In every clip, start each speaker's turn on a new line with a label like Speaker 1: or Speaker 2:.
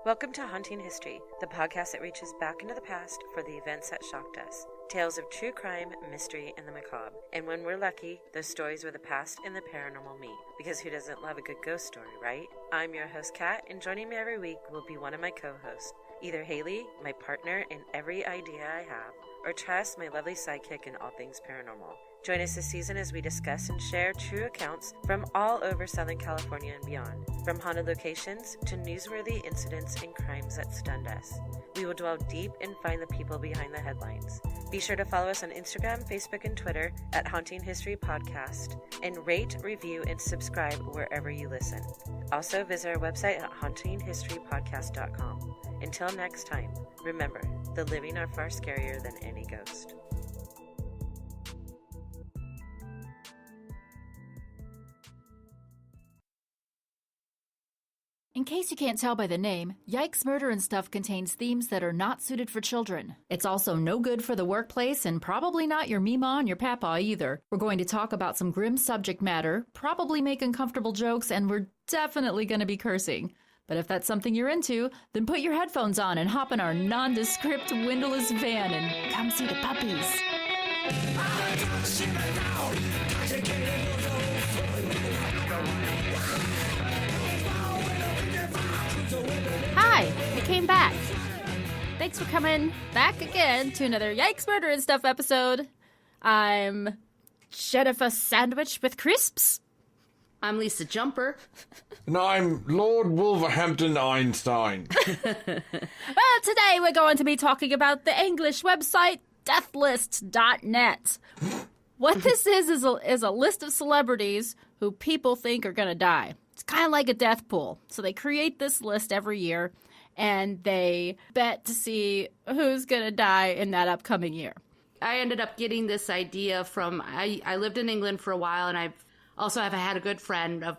Speaker 1: Welcome to Haunting History, the podcast that reaches back into the past for the events that shocked us. Tales of true crime, mystery, and the macabre. And when we're lucky, those stories where the past and the paranormal meet. Because who doesn't love a good ghost story, right? I'm your host, Kat, and joining me every week will be one of my co-hosts. Either Haley, my partner in every idea I have, or Tress, my lovely sidekick in all things paranormal. Join us this season as we discuss and share true accounts from all over Southern California and beyond, from haunted locations to newsworthy incidents and crimes that stunned us. We will dwell deep and find the people behind the headlines. Be sure to follow us on Instagram, Facebook, and Twitter at Haunting History Podcast, and rate, review, and subscribe wherever you listen. Also, visit our website at hauntinghistorypodcast.com. Until next time, remember, the living are far scarier than any ghost.
Speaker 2: In case you can't tell by the name, Yikes Murder and Stuff contains themes that are not suited for children. It's also no good for the workplace and probably not your meemaw and your papa either. We're going to talk about some grim subject matter, probably make uncomfortable jokes, and we're definitely going to be cursing. But if that's something you're into, then put your headphones on and hop in our nondescript windowless van and come see the puppies. Hi, we came back. Thanks for coming back again to another Yikes Murder and Stuff episode. I'm Jennifer Sandwich with crisps.
Speaker 3: I'm Lisa Jumper.
Speaker 4: And I'm Lord Wolverhampton Einstein.
Speaker 2: Well, today we're going to be talking about the English website Deathlist.net. What this is a list of celebrities who people think are going to die. It's kind of like a death pool. So they create this list every year, and they bet to see who's going to die in that upcoming year.
Speaker 3: I ended up getting this idea from, I lived in England for a while, and I've had a good friend of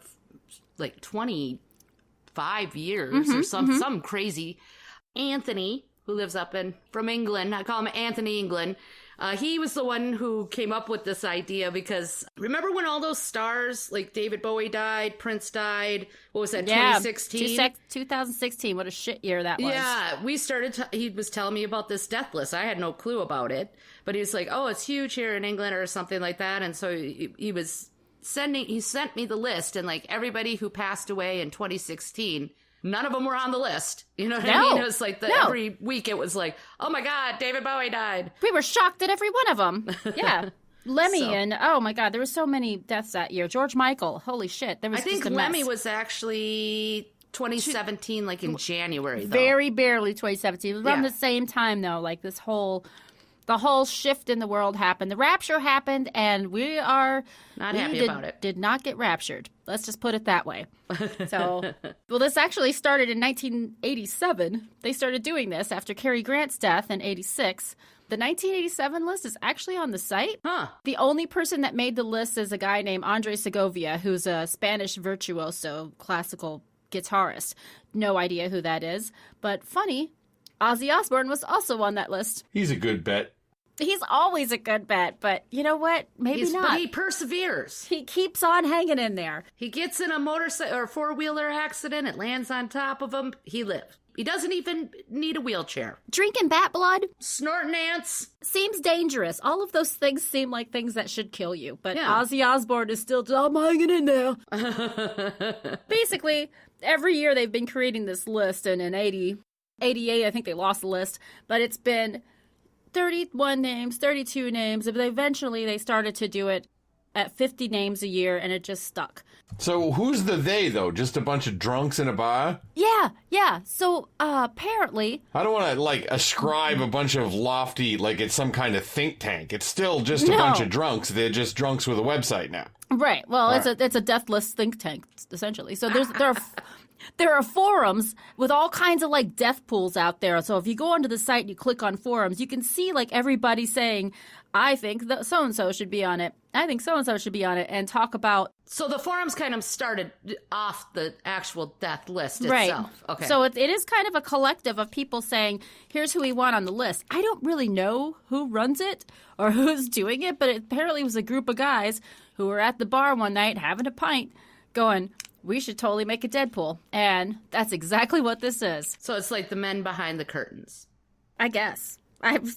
Speaker 3: like 25 years or some crazy, Anthony, who lives from England. I call him Anthony England. He was the one who came up with this idea because remember when all those stars, like David Bowie died, Prince died, what was that, 2016?
Speaker 2: 2016, what a shit year that was.
Speaker 3: Yeah, he was telling me about this death list. I had no clue about it, but he was like, oh, it's huge here in England or something like that, and so he sent me the list, and like everybody who passed away in 2016, none of them were on the list. You know what I mean? It was like every week it was like, oh my God, David Bowie died.
Speaker 2: We were shocked at every one of them. Yeah. Lemmy and, oh my God, there were so many deaths that year. George Michael, holy shit. There was
Speaker 3: I think Lemmy was actually 2017, like in January, though.
Speaker 2: Very barely 2017. It was around the same time, though, like the whole shift in the world happened. The rapture happened, and we
Speaker 3: happy about it.
Speaker 2: Did not get raptured. Let's just put it that way. So, well, this actually started in 1987. They started doing this after Cary Grant's death in 86. The 1987 list is actually on the site.
Speaker 3: Huh.
Speaker 2: The only person that made the list is a guy named Andre Segovia, who's a Spanish virtuoso, classical guitarist. No idea who that is. But funny, Ozzy Osbourne was also on that list.
Speaker 4: He's a good bet.
Speaker 2: He's always a good bet, but you know what? Maybe not.
Speaker 3: But he perseveres.
Speaker 2: He keeps on hanging in there.
Speaker 3: He gets in a motorcycle or four-wheeler accident. It lands on top of him. He lives. He doesn't even need a wheelchair.
Speaker 2: Drinking bat blood?
Speaker 3: Snorting ants?
Speaker 2: Seems dangerous. All of those things seem like things that should kill you. But Ozzy Osbourne is still, I'm hanging in there. Basically, every year they've been creating this list, and in 88, I think they lost the list, but it's been 31 names, 32 names, but eventually they started to do it at 50 names a year, and it just stuck.
Speaker 4: So who's the they, though? Just a bunch of drunks in a bar?
Speaker 2: Yeah. So, apparently...
Speaker 4: I don't want to, ascribe a bunch of lofty, it's some kind of think tank. It's still just a bunch of drunks. They're just drunks with a website now.
Speaker 2: Right. Well, it's a deathless think tank, essentially. So there are forums with all kinds of death pools out there. So if you go onto the site and you click on forums, you can see everybody saying, I think that so-and-so should be on it. I think so-and-so should be on it, and talk about...
Speaker 3: So the forums kind of started off the actual death list itself.
Speaker 2: Right.
Speaker 3: Okay.
Speaker 2: So it is kind of a collective of people saying, here's who we want on the list. I don't really know who runs it or who's doing it, but it apparently was a group of guys who were at the bar one night having a pint going, we should totally make a Deadpool. And that's exactly what this is.
Speaker 3: So it's like the men behind the curtains.
Speaker 2: I guess.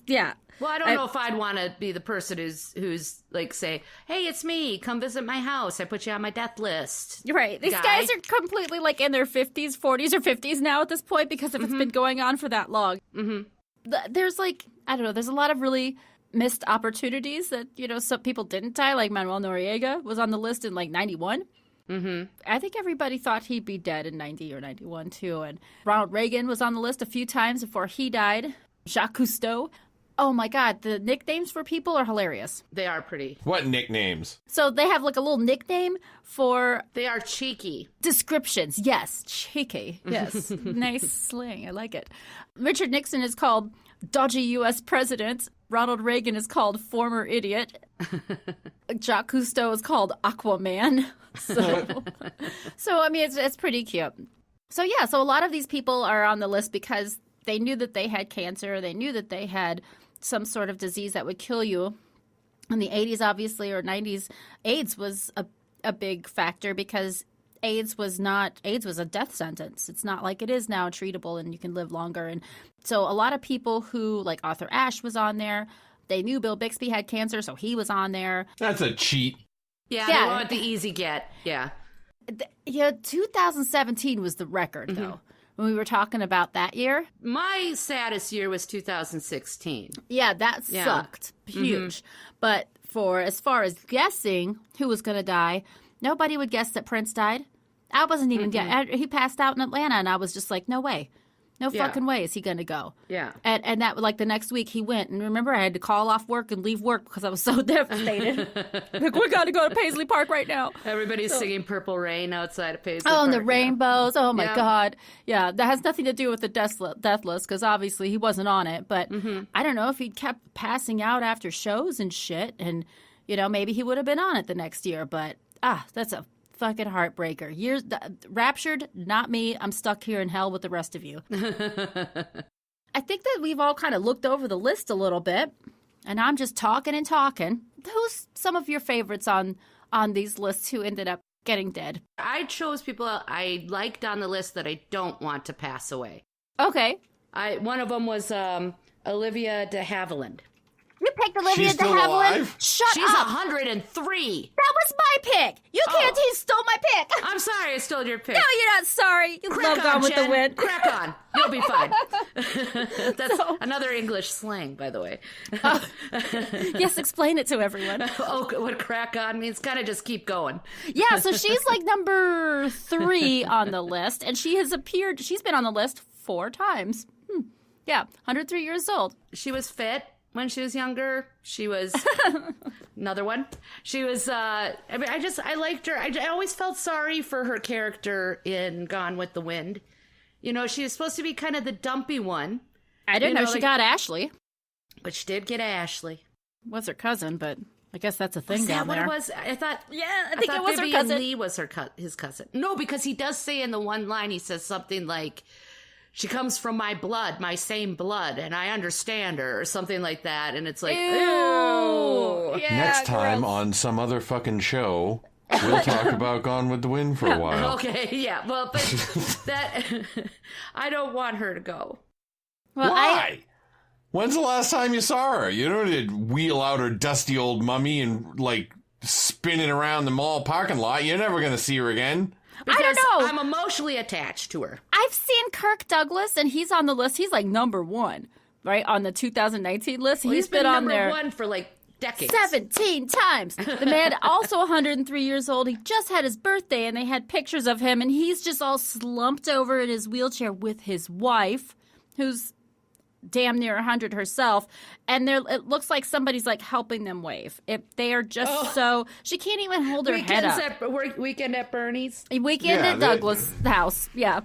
Speaker 2: Yeah.
Speaker 3: Well, I don't know if I'd want to be the person who's like, say, hey, it's me. Come visit my house. I put you on my death list.
Speaker 2: Right. These guys are completely like in their 50s, 40s, or 50s now at this point because if it's been going on for that long. Mm-hmm. There's like, I don't know, there's a lot of really missed opportunities that, you know, some people didn't die. Like Manuel Noriega was on the list in like 91. Mm-hmm. I think everybody thought he'd be dead in 90 or 91 too. And Ronald Reagan was on the list a few times before he died. Jacques Cousteau. Oh my God, the nicknames for people are hilarious.
Speaker 3: They are pretty.
Speaker 4: What nicknames?
Speaker 2: So they have like a little nickname for...
Speaker 3: They are cheeky.
Speaker 2: Descriptions, yes. Cheeky, yes. Nice slang, I like it. Richard Nixon is called Dodgy U.S. President. Ronald Reagan is called Former Idiot. Jacques Cousteau is called Aquaman. So I mean, it's pretty cute. So yeah, so a lot of these people are on the list because they knew that they had cancer. They knew that they had some sort of disease that would kill you. In the 80s, obviously, or 90s, AIDS was a big factor because AIDS was a death sentence. It's not like it is now, treatable, and you can live longer. And so a lot of people who, like Arthur Ashe was on there, they knew Bill Bixby had cancer, so he was on there.
Speaker 4: That's a cheat.
Speaker 3: Yeah, they want the easy get. Yeah.
Speaker 2: 2017 was the record, though. When we were talking about that year.
Speaker 3: My saddest year was 2016.
Speaker 2: Yeah, that sucked. Huge. But as far as guessing who was going to die, nobody would guess that Prince died. I wasn't even he passed out in Atlanta, and I was just like, no way. No fucking way is he going to go.
Speaker 3: Yeah.
Speaker 2: And that, like, the next week he went. And remember, I had to call off work and leave work because I was so devastated. Like, we got to go to Paisley Park right now.
Speaker 3: Everybody's singing Purple Rain outside of Paisley Park.
Speaker 2: Oh, and the rainbows. Oh, my God. Yeah, that has nothing to do with the death list because obviously he wasn't on it. But I don't know if he'd kept passing out after shows and shit. And, you know, maybe he would have been on it the next year. But, that's a fucking heartbreaker. Years raptured, not me. I'm stuck here in hell with the rest of you. I think that we've all kind of looked over the list a little bit, and I'm just talking and talking. Who's some of your favorites on these lists who ended up getting dead?
Speaker 3: I chose people I liked on the list that I don't want to pass away.
Speaker 2: Okay.
Speaker 3: One of them was Olivia de Havilland.
Speaker 2: You picked Olivia
Speaker 4: She's
Speaker 2: de
Speaker 4: still
Speaker 2: Havilland?
Speaker 4: alive?
Speaker 2: Shut
Speaker 3: She's
Speaker 2: up.
Speaker 3: 103.
Speaker 2: That was my pick. You can't. He stole my pick.
Speaker 3: I'm sorry I stole your pick.
Speaker 2: No, you're not sorry. You love Gone with
Speaker 3: Jen.
Speaker 2: the Wind.
Speaker 3: Crack on. You'll be fine. That's another English slang, by the way.
Speaker 2: Yes, explain it to everyone.
Speaker 3: Oh, what crack on means? Kind of just keep going.
Speaker 2: Yeah, so she's like number 3 on the list, and she's been on the list 4 times. Yeah, 103 years old.
Speaker 3: She was fit when she was younger. She was another one. She was, I liked her. I always felt sorry for her character in Gone with the Wind. You know, she was supposed to be kind of the dumpy one.
Speaker 2: I didn't know she got Ashley.
Speaker 3: But she did get Ashley.
Speaker 2: Was her cousin, but I guess that's a thing
Speaker 3: Was that
Speaker 2: down
Speaker 3: what
Speaker 2: there.
Speaker 3: it was? I thought
Speaker 2: it was
Speaker 3: Vivian
Speaker 2: her cousin.
Speaker 3: Lee was his cousin. No, because he does say in the one line, he says something like, she comes from my blood, my same blood, and I understand her, or something like that. And it's like, ew.
Speaker 2: Yeah,
Speaker 4: Next time
Speaker 2: gross.
Speaker 4: on some other fucking show, we'll talk about Gone with the Wind for a while.
Speaker 3: Okay, yeah. Well, but that, I don't want her to go.
Speaker 2: Well,
Speaker 4: Why? When's the last time you saw her? You don't need to wheel out her dusty old mummy and, like, spinning around the mall parking lot. You're never going to see her again.
Speaker 3: Because
Speaker 2: I don't know.
Speaker 3: I'm emotionally attached to her.
Speaker 2: I've seen Kirk Douglas, and he's on the list. He's like number 1, right, on the 2019 list.
Speaker 3: Well,
Speaker 2: he's been on
Speaker 3: number
Speaker 2: there
Speaker 3: 1 for like decades.
Speaker 2: 17 times. The man, also 103 years old. He just had his birthday, and they had pictures of him, and he's just all slumped over in his wheelchair with his wife, who's damn near 100 herself, and it looks like somebody's like helping them wave. They are just so she can't even hold her head up.
Speaker 3: Weekend at Bernie's.
Speaker 2: Weekend at Douglas' house. Yeah.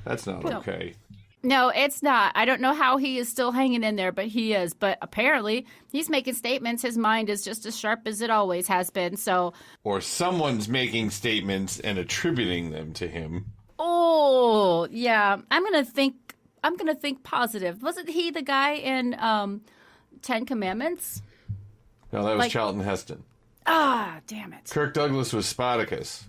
Speaker 4: That's not okay.
Speaker 2: No, it's not. I don't know how he is still hanging in there, but he is. But apparently, he's making statements. His mind is just as sharp as it always has been. So,
Speaker 4: or someone's making statements and attributing them to him.
Speaker 2: Oh, yeah. I'm gonna think positive. Wasn't he the guy in 10 Commandments?
Speaker 4: No, that was Charlton Heston.
Speaker 2: Ah, damn it.
Speaker 4: Kirk Douglas was Spartacus.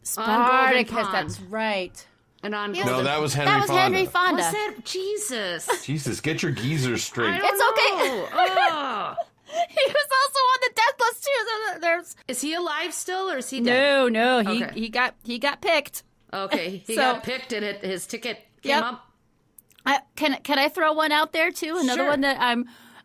Speaker 2: Spartacus,
Speaker 3: Pond.
Speaker 2: that's right.
Speaker 3: And on
Speaker 4: No, that was Henry
Speaker 2: That was
Speaker 4: Fonda.
Speaker 2: Henry Fonda.
Speaker 3: Was that Jesus?
Speaker 4: Jesus, get your geezers straight.
Speaker 3: I don't
Speaker 2: It's okay.
Speaker 3: know. Oh.
Speaker 2: He was also on the death list too. So there's
Speaker 3: Is he alive still, or is he dead?
Speaker 2: no.
Speaker 3: Okay.
Speaker 2: He got picked.
Speaker 3: Okay, he
Speaker 2: So-
Speaker 3: got picked, and his ticket came
Speaker 2: Yep.
Speaker 3: up.
Speaker 2: Can I throw one out there too? Another
Speaker 3: Sure.
Speaker 2: one that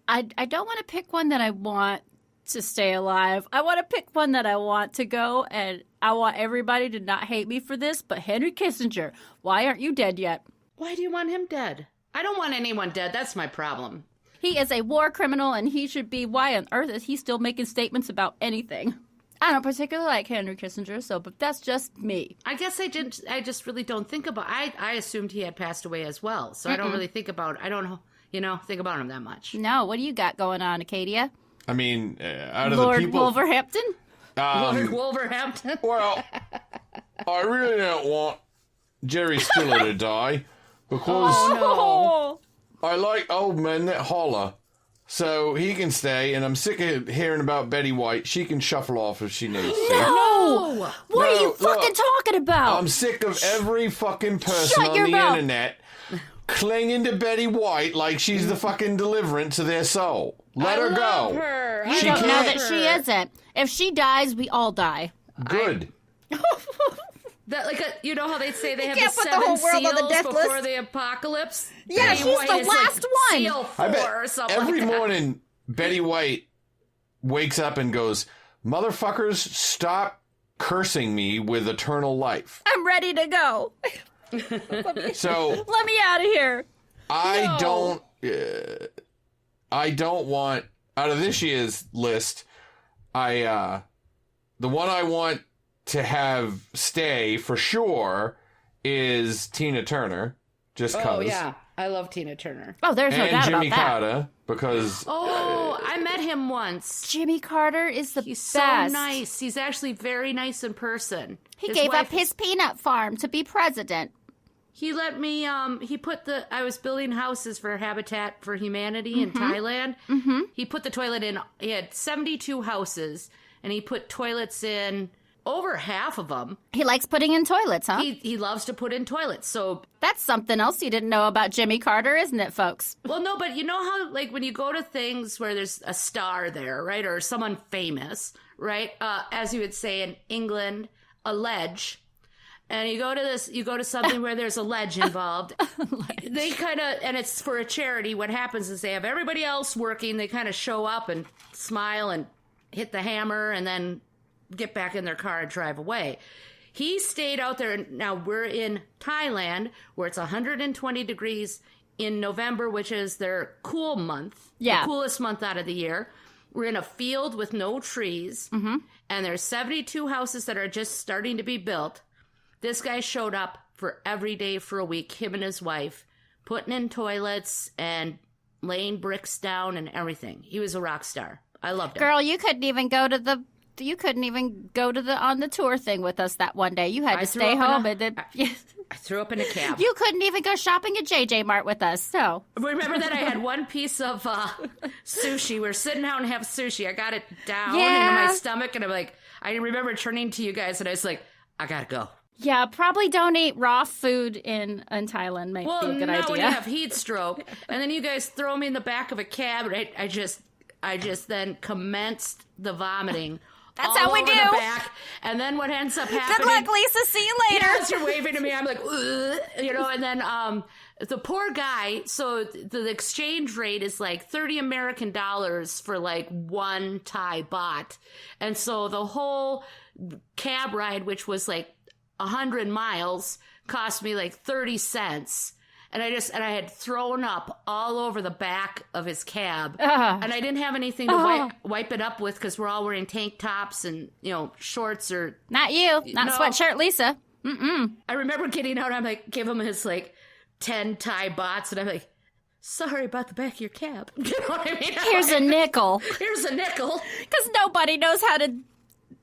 Speaker 2: I don't want to pick one that I want to stay alive. I want to pick one that I want to go, and I want everybody to not hate me for this. But Henry Kissinger, why aren't you dead yet?
Speaker 3: Why do you want him dead? I don't want anyone dead. That's my problem.
Speaker 2: He is a war criminal, and he should be. Why on earth is he still making statements about anything? I don't particularly like Henry Kissinger, but that's just me.
Speaker 3: I guess I just really don't think about. I assumed he had passed away as well, so I don't really think about. I don't think about him that much.
Speaker 2: No, what do you got going on, Acadia?
Speaker 4: I mean, out of
Speaker 2: Lord
Speaker 4: the people...
Speaker 2: Wolverhampton?
Speaker 3: Lord Wolverhampton.
Speaker 4: Well, I really don't want Jerry Stiller to die because
Speaker 2: Oh,
Speaker 4: I like old men that holler. So he can stay, and I'm sick of hearing about Betty White. She can shuffle off if she needs to.
Speaker 2: no! What are
Speaker 4: No,
Speaker 2: you
Speaker 4: look,
Speaker 2: fucking talking about?
Speaker 4: I'm sick of every fucking person
Speaker 2: Shut
Speaker 4: on
Speaker 2: your
Speaker 4: the
Speaker 2: mouth.
Speaker 4: internet clinging to Betty White like she's the fucking deliverance to their soul. Let her
Speaker 3: love
Speaker 4: go.
Speaker 3: her.
Speaker 2: You
Speaker 4: She
Speaker 2: don't know
Speaker 4: can't-
Speaker 2: that she isn't. If she dies, we all die.
Speaker 4: Good.
Speaker 3: That you know how they say they have
Speaker 2: can't
Speaker 3: the
Speaker 2: put the
Speaker 3: 7
Speaker 2: whole world on the
Speaker 3: seals
Speaker 2: death
Speaker 3: before
Speaker 2: list.
Speaker 3: the apocalypse?
Speaker 2: Yeah,
Speaker 3: Betty
Speaker 2: she's
Speaker 3: White
Speaker 2: the
Speaker 3: is,
Speaker 2: last one.
Speaker 3: Seal 4
Speaker 4: I bet
Speaker 3: or something
Speaker 4: every
Speaker 3: like that.
Speaker 4: morning Betty White wakes up and goes, "Motherfuckers, stop cursing me with eternal life."
Speaker 2: I'm ready to go.
Speaker 4: So
Speaker 2: Let me out of here.
Speaker 4: I don't want, out of this year's list, the one I want to have stay for sure is Tina Turner, just cause.
Speaker 3: Oh yeah, I love Tina Turner.
Speaker 2: Oh, there's no
Speaker 4: And
Speaker 2: doubt
Speaker 4: Jimmy
Speaker 2: about that.
Speaker 4: Carter, because
Speaker 3: Oh, I met him once.
Speaker 2: Jimmy Carter is the
Speaker 3: He's
Speaker 2: best.
Speaker 3: so nice. He's actually very nice in person.
Speaker 2: He
Speaker 3: His
Speaker 2: gave up
Speaker 3: wife-
Speaker 2: his peanut farm to be president.
Speaker 3: He let me, I was building houses for Habitat for Humanity in Thailand. Mm-hmm. He put the toilet in, he had 72 houses, and he put toilets in over half of them.
Speaker 2: He likes putting in toilets, huh?
Speaker 3: He loves to put in toilets. So,
Speaker 2: That's something else you didn't know about Jimmy Carter, isn't it, folks?
Speaker 3: well, no, but you know how, when you go to things where there's a star there, right? Or someone famous, right? As you would say in England, a ledge. And you go to something where there's a ledge involved. They kind of, and it's for a charity. What happens is they have everybody else working. They kind of show up and smile and hit the hammer and then get back in their car and drive away. He stayed out there. And now we're in Thailand where it's 120 degrees in November, which is their cool month.
Speaker 2: Yeah.
Speaker 3: The coolest month out of the year. We're in a field with no trees. Mm-hmm. And there's 72 houses that are just starting to be built. This guy showed up for every day for a week, him and his wife, putting in toilets and laying bricks down and everything. He was a rock star. I loved him.
Speaker 2: Girl, you couldn't even go to the on the tour thing with us that one day. You had to stay home and then
Speaker 3: I threw up in a cab.
Speaker 2: you couldn't even go shopping at JJ Mart with us. So
Speaker 3: Remember that I had one piece of sushi. We're sitting down and have sushi. I got it down
Speaker 2: Yeah.
Speaker 3: into my stomach, and I remember turning to you guys, and I was like, I gotta go.
Speaker 2: yeah, probably don't eat raw food in Thailand. Might
Speaker 3: Well,
Speaker 2: be a good
Speaker 3: now
Speaker 2: idea.
Speaker 3: when you have heat stroke, and then you guys throw me in the back of a cab, right? I just then commenced the vomiting.
Speaker 2: That's
Speaker 3: all
Speaker 2: how we
Speaker 3: over
Speaker 2: do.
Speaker 3: The back, and then what ends up happening?
Speaker 2: Good luck, Lisa. See you later.
Speaker 3: As you're waving to me, I'm like, ugh, and then the poor guy. So the exchange rate is like $30 American for like one Thai baht, and so the whole cab ride, which was like 100 miles, cost me like 30 cents. And I had thrown up all over the back of his cab. And I didn't have anything to wipe it up with because we're all wearing tank tops and, shorts or...
Speaker 2: Not you. Not
Speaker 3: No.
Speaker 2: Sweatshirt Lisa.
Speaker 3: I remember getting out, I'm like, give him his 10 Thai bahts. And I'm like, sorry about the back of your cab. You know what I mean?
Speaker 2: Here's a nickel.
Speaker 3: Here's a nickel.
Speaker 2: Because nobody knows how to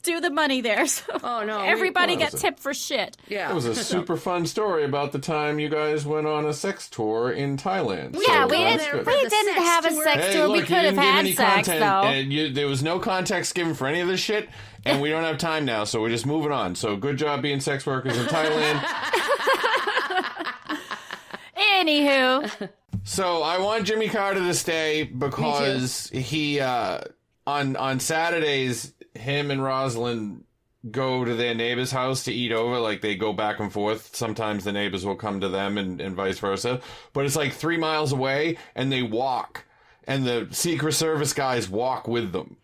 Speaker 5: do the money there. So
Speaker 3: Oh, no.
Speaker 5: everybody got tipped for shit.
Speaker 3: Yeah.
Speaker 4: It was a super fun story about the time you guys went on a sex tour in Thailand.
Speaker 5: Yeah,
Speaker 4: So
Speaker 5: we
Speaker 4: that's
Speaker 5: didn't,
Speaker 4: good.
Speaker 5: we didn't have a sex
Speaker 4: Hey,
Speaker 5: tour.
Speaker 4: look,
Speaker 5: We
Speaker 4: you
Speaker 5: could have
Speaker 4: didn't give
Speaker 5: had
Speaker 4: any
Speaker 5: sex,
Speaker 4: content,
Speaker 5: though.
Speaker 4: and there was no context given for any of this shit, and we don't have time now, so we're just moving on. So good job being sex workers in Thailand.
Speaker 5: Anywho.
Speaker 4: So I want Jimmy Carter to stay because he on Saturdays, him and Rosalind go to their neighbor's house to eat over. Like, they go back and forth. Sometimes the neighbors will come to them and vice versa. But it's like 3 miles away, and they walk. And the Secret Service guys walk with them.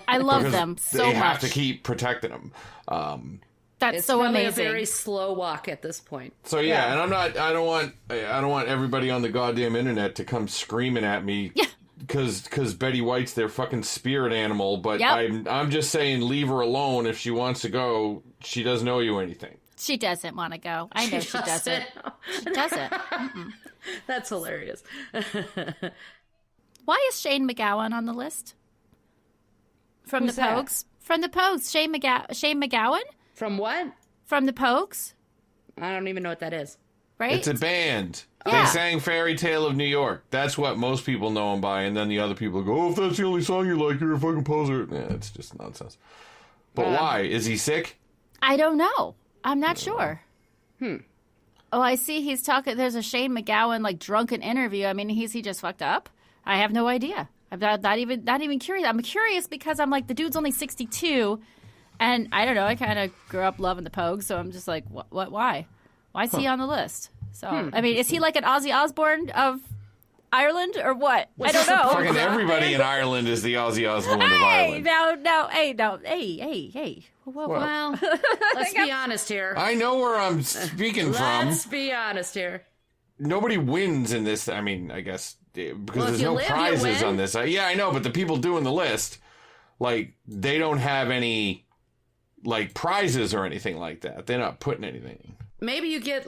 Speaker 5: I love them so much.
Speaker 4: They have to keep protecting them.
Speaker 5: That's
Speaker 3: It's
Speaker 5: so
Speaker 3: probably
Speaker 5: amazing.
Speaker 3: a very slow walk at this point.
Speaker 4: So yeah, and I don't want everybody on the goddamn internet to come screaming at me.
Speaker 5: Yeah.
Speaker 4: Because Betty White's their fucking spirit animal, but
Speaker 5: Yep.
Speaker 4: I'm just saying, leave her alone. If she wants to go, she doesn't owe you anything.
Speaker 5: She doesn't want to go. I know she doesn't. She doesn't.
Speaker 3: That's hilarious.
Speaker 5: Why is Shane McGowan on the list? From
Speaker 3: Who's
Speaker 5: the
Speaker 3: that?
Speaker 5: Pogues? From the Pogues. Shane McGowan?
Speaker 3: From what?
Speaker 5: From the Pogues,
Speaker 3: I don't even know what that is.
Speaker 5: right?
Speaker 4: It's a band.
Speaker 5: Yeah.
Speaker 4: They sang Fairy Tale of New York. That's what most people know him by, and then the other people go, oh, if that's the only song you like, you're a fucking poser. Yeah, it's just nonsense. But why? Is he sick?
Speaker 5: I don't know. I'm not sure. Oh, I see he's talking. There's a Shane McGowan, like, drunken interview. I mean, he just fucked up? I have no idea. I'm not even curious. I'm curious because I'm like, the dude's only 62, and I don't know. I kind of grew up loving the Pogues, so I'm just like, what? Why? Why is he on the list? So, I mean, is he like an Ozzy Osbourne of Ireland or what? I don't know.
Speaker 4: Fucking everybody in Ireland is the Ozzy Osbourne of
Speaker 5: Hey,
Speaker 4: Ireland.
Speaker 5: hey. Whoa.
Speaker 3: Well, let's be honest here.
Speaker 4: I know where I'm speaking from.
Speaker 3: Let's be honest here.
Speaker 4: Nobody wins in this. I mean, I guess because
Speaker 3: Well, if
Speaker 4: there's
Speaker 3: you
Speaker 4: no
Speaker 3: live, you
Speaker 4: prizes
Speaker 3: win.
Speaker 4: on this. Yeah, I know, but the people doing the list, like, they don't have any, like, prizes or anything like that. They're not putting anything.
Speaker 3: Maybe you get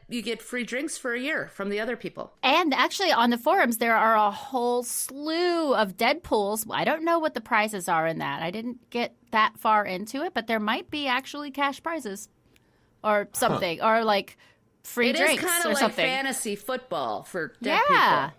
Speaker 3: you get free drinks for a year from the other people.
Speaker 5: And actually, on the forums, there are a whole slew of Deadpools. I don't know what the prizes are in that. I didn't get that far into it, but there might be actually cash prizes or something, or like free
Speaker 3: It is
Speaker 5: drinks
Speaker 3: kind
Speaker 5: or
Speaker 3: of like
Speaker 5: something.
Speaker 3: fantasy football for dead
Speaker 5: Yeah.
Speaker 3: people.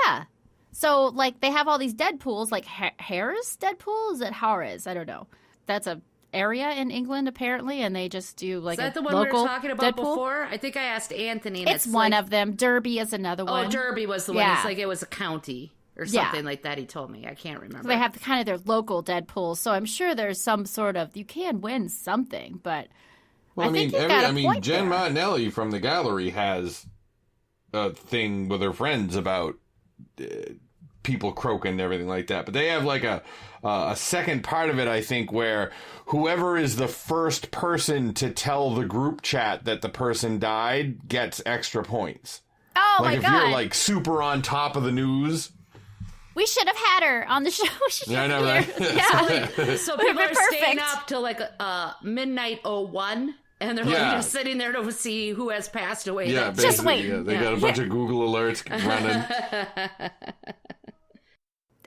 Speaker 5: Yeah. So, like, they have all these Deadpools, like Harris Deadpool? Is it Harris? I don't know. That's a area in England, apparently, and they just do, like,
Speaker 3: Is that
Speaker 5: a
Speaker 3: the one we
Speaker 5: local
Speaker 3: were talking about
Speaker 5: Deadpool?
Speaker 3: before? I think I asked Anthony. And
Speaker 5: It's one
Speaker 3: like,
Speaker 5: of them. Derby is another one.
Speaker 3: Oh, Derby was the one.
Speaker 5: Yeah.
Speaker 3: It's like it was a county or
Speaker 5: Yeah.
Speaker 3: something like that. He told me. I can't remember.
Speaker 5: They have kind of their local Deadpool, so I'm sure there's some sort of, you can win something, but
Speaker 4: Well,
Speaker 5: I think you've got a point
Speaker 4: Jen
Speaker 5: there.
Speaker 4: Martinelli from the gallery has a thing with her friends about people croaking and everything like that. But they have like a second part of it, I think, where whoever is the first person to tell the group chat that the person died gets extra points.
Speaker 5: oh
Speaker 4: Like
Speaker 5: my
Speaker 4: if
Speaker 5: god,
Speaker 4: you're like super on top of the news.
Speaker 5: we should have had her on the show. We should
Speaker 4: Yeah, I know,
Speaker 5: have
Speaker 4: right?
Speaker 5: Yeah.
Speaker 3: So
Speaker 5: Would've
Speaker 3: people
Speaker 5: been
Speaker 3: are staying
Speaker 5: perfect.
Speaker 3: up till like midnight 01, and they're like
Speaker 4: Yeah.
Speaker 3: just sitting there to see who has passed away.
Speaker 4: Yeah,
Speaker 3: That's-
Speaker 5: Just
Speaker 4: basically,
Speaker 5: wait.
Speaker 4: yeah. They got a bunch of Google alerts running.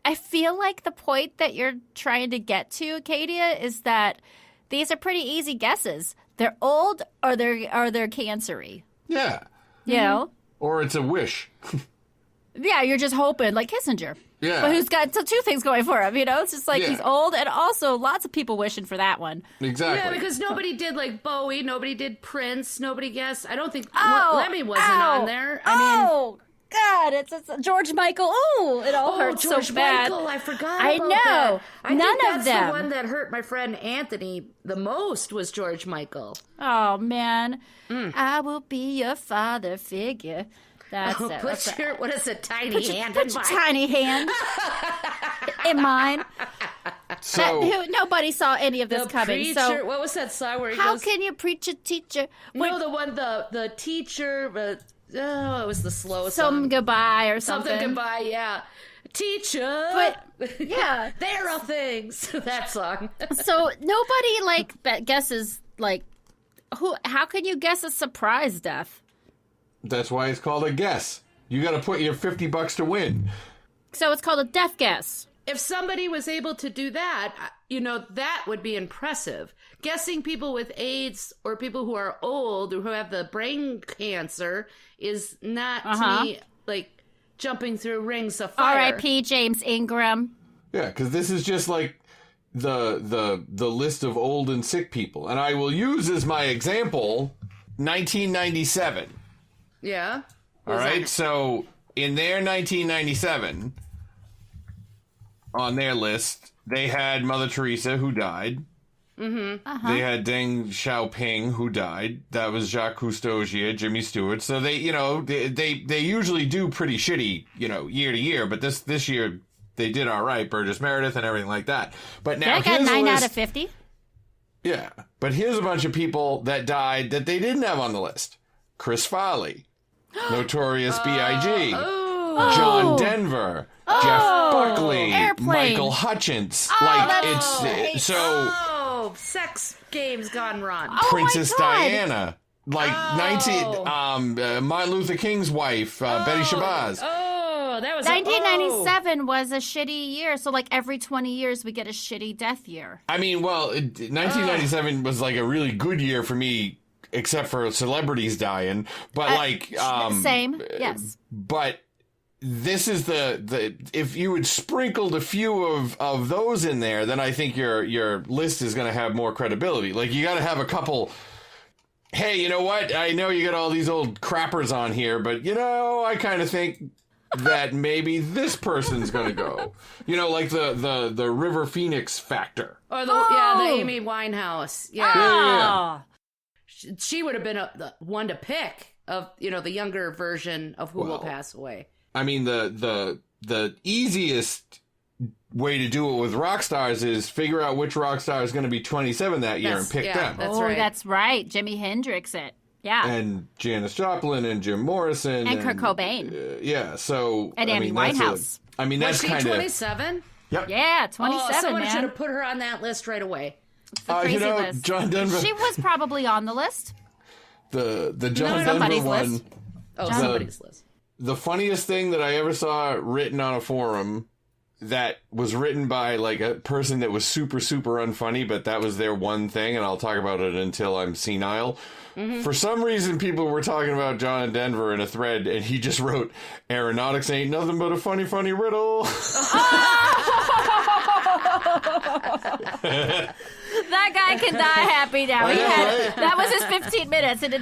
Speaker 5: I feel like the point that you're trying to get to, Acadia, is that these are pretty easy guesses. They're old or they're cancery.
Speaker 4: Yeah.
Speaker 5: You know?
Speaker 4: Or it's a wish.
Speaker 5: Yeah, you're just hoping, like Kissinger.
Speaker 4: Yeah.
Speaker 5: But who's got two things going for him, you know? It's just like
Speaker 4: Yeah.
Speaker 5: he's old, and also lots of people wishing for that one.
Speaker 4: Exactly.
Speaker 3: Yeah, because nobody did like Bowie, nobody did Prince, nobody guessed. I don't think
Speaker 5: Oh,
Speaker 3: Lemmy wasn't
Speaker 5: ow,
Speaker 3: on there. I mean,
Speaker 5: oh, God, it's George Michael. Oh, it all hurts
Speaker 3: George
Speaker 5: so bad.
Speaker 3: Michael, I forgot.
Speaker 5: I
Speaker 3: about
Speaker 5: know.
Speaker 3: that. I
Speaker 5: None
Speaker 3: think
Speaker 5: of
Speaker 3: that's
Speaker 5: them.
Speaker 3: the one that hurt my friend Anthony the most was George Michael.
Speaker 5: Oh, man. I will be your father figure. That's it. That's
Speaker 3: Put
Speaker 5: it.
Speaker 3: your, what is it, tiny
Speaker 5: Put your,
Speaker 3: hand
Speaker 5: put
Speaker 3: in
Speaker 5: your
Speaker 3: mine.
Speaker 5: tiny hand in mine.
Speaker 4: So,
Speaker 5: Nobody saw any of this
Speaker 3: The
Speaker 5: coming.
Speaker 3: preacher,
Speaker 5: So
Speaker 3: what was that song where he
Speaker 5: how
Speaker 3: goes,
Speaker 5: can you preach a teacher?
Speaker 3: no, the one, the teacher, but, it was the slow
Speaker 5: Some
Speaker 3: song.
Speaker 5: goodbye or something.
Speaker 3: Something goodbye, yeah. Teacher.
Speaker 5: But yeah,
Speaker 3: there are things. That song.
Speaker 5: so nobody like guesses like who. How can you guess a surprise death?
Speaker 4: that's why it's called a guess. You got to put your $50 to win.
Speaker 5: So it's called a death guess.
Speaker 3: if somebody was able to do that, that would be impressive. Guessing people with AIDS or people who are old or who have the brain cancer is not, to me, like jumping through rings of fire.
Speaker 5: R.I.P. James Ingram.
Speaker 4: Yeah, because this is just like the list of old and sick people. And I will use as my example 1997.
Speaker 3: Yeah.
Speaker 4: All right, so in their 1997, on their list, they had Mother Teresa, who died. Mm-hmm. They had Deng Xiaoping, who died. That was Jacques Cousteau, Jimmy Stewart. So they usually do pretty shitty, year to year. But this year they did all right. Burgess Meredith and everything like that. But now
Speaker 5: they got 9 out of 50.
Speaker 4: Yeah, but here's a bunch of people that died that they didn't have on the list: Chris Farley, Notorious B.I.G., John Denver, Jeff Buckley,
Speaker 5: Airplane.
Speaker 4: Michael Hutchence.
Speaker 3: Sex games gone wrong.
Speaker 4: Princess Diana, Martin Luther King's wife, Betty Shabazz.
Speaker 3: Oh, that was
Speaker 5: 1997 was a shitty year. So every 20 years we get a shitty death year.
Speaker 4: I mean, 1997 was a really good year for me, except for celebrities dying. But
Speaker 5: same, yes.
Speaker 4: But this is the if you had sprinkled a few of those in there, then I think your list is going to have more credibility. You got to have a couple. Hey, you know what? I know you got all these old crappers on here, but I kind of think that maybe this person's going to go. The River Phoenix factor.
Speaker 3: Or the Amy Winehouse. Yeah. She would have been the one to pick of the younger version of who will pass away.
Speaker 4: I mean, the easiest way to do it with rock stars is figure out which rock star is going to be 27 that year and pick them.
Speaker 5: That's right. Jimi Hendrix it. Yeah.
Speaker 4: And Janis Joplin and Jim Morrison.
Speaker 5: And Kurt Cobain.
Speaker 4: And
Speaker 5: Amy Winehouse.
Speaker 3: Was she 27?
Speaker 4: Yep.
Speaker 5: Yeah, 27,
Speaker 3: someone
Speaker 5: man.
Speaker 3: should have put her on that list right away.
Speaker 5: It's the crazy list.
Speaker 4: John Denver.
Speaker 5: She was probably on the list.
Speaker 4: The John Denver one.
Speaker 5: List.
Speaker 3: Somebody's list.
Speaker 4: The funniest thing that I ever saw written on a forum that was written by a person that was super, super unfunny, but that was their one thing, and I'll talk about it until I'm senile. Mm-hmm. For some reason, people were talking about John Denver in a thread, and he just wrote, "Aeronautics ain't nothing but a funny, funny riddle."
Speaker 5: That guy can die happy now.
Speaker 4: Right?
Speaker 5: That was his 15 minutes, and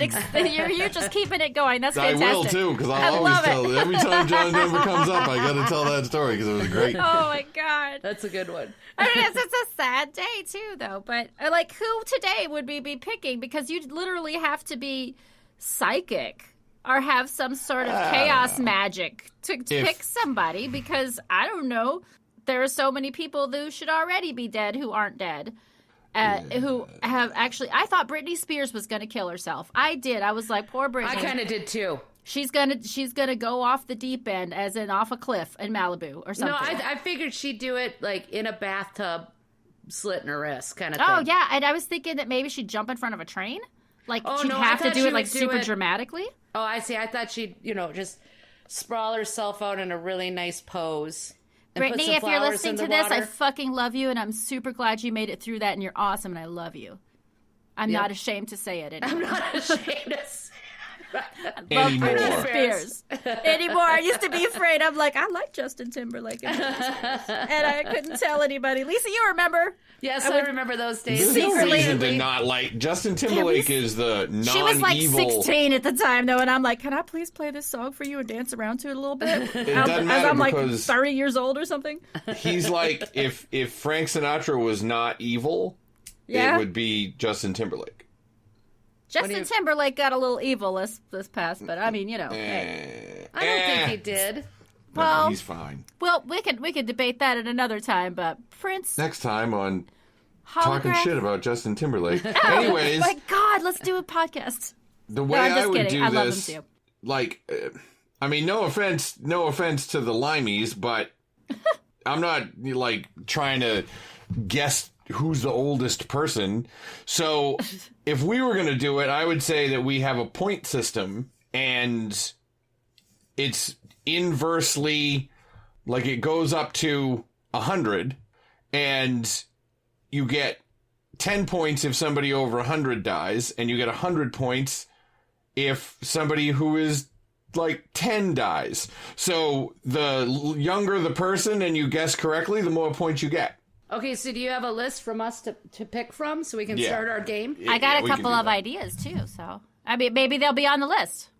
Speaker 5: you're just keeping it going. That's fantastic.
Speaker 4: I will, too, because I'll always tell it. Every time John Denver comes up, I got to tell that story, because it was great.
Speaker 5: Oh, my God.
Speaker 3: That's a good one.
Speaker 5: I mean, it's a sad day, too, though. But, who today would we be picking? Because you'd literally have to be psychic or have some sort of chaos magic to pick somebody, because, I don't know, there are so many people who should already be dead who aren't dead. Who have actually... I thought Britney Spears was going to kill herself. I did. I was like, poor Britney.
Speaker 3: I kind of did, too.
Speaker 5: She's gonna go off the deep end, as in off a cliff in Malibu or something.
Speaker 3: No, I figured she'd do it, in a bathtub, slitting her wrist kind of thing.
Speaker 5: Oh, yeah. And I was thinking that maybe she'd jump in front of a train. She'd have to do it, super dramatically.
Speaker 3: Oh, I see. I thought she'd, just sprawl herself out in a really nice pose.
Speaker 5: Brittany, if you're listening to this, I fucking love you, and I'm super glad you made it through that, and you're awesome, and I love you. I'm not ashamed to say it anymore.
Speaker 3: I'm not ashamed to say it.
Speaker 4: Anymore.
Speaker 5: Spears. Anymore. I used to be afraid. I'm like, I like Justin Timberlake. And I couldn't tell anybody. Lisa, you remember?
Speaker 3: Yes, I remember those days.
Speaker 4: There's no reason to not like Justin Timberlake is the non-evil.
Speaker 5: She was 16 at the time, though, and I'm like, can I please play this song for you and dance around to it a little bit?
Speaker 4: It doesn't matter,
Speaker 5: I'm like
Speaker 4: because
Speaker 5: 30 years old or something.
Speaker 4: He's like, if Frank Sinatra was not evil, it would be Justin Timberlake.
Speaker 5: Justin Timberlake got a little evil this past, but I mean,
Speaker 3: hey. I don't think he did.
Speaker 5: Well,
Speaker 4: no, he's fine.
Speaker 5: Well, we could debate that at another time, but Prince...
Speaker 4: Next time on Talking Shit About Justin Timberlake.
Speaker 5: Oh,
Speaker 4: Anyways...
Speaker 5: my God, let's do a podcast.
Speaker 4: The way I would do
Speaker 5: I
Speaker 4: this...
Speaker 5: love him too.
Speaker 4: I mean, no offense to the Limeys, but I'm not, trying to guess who's the oldest person. So if we were going to do it, I would say that we have a point system, and it's inversely, it goes up to 100, and you get 10 points if somebody over 100 dies, and you get 100 points if somebody who is like 10 dies. So the younger the person and you guess correctly, the more points you get.
Speaker 3: Okay, so do you have a list from us to pick from so we can start our game?
Speaker 5: I got a couple of ideas too, so I mean maybe they'll be on the list.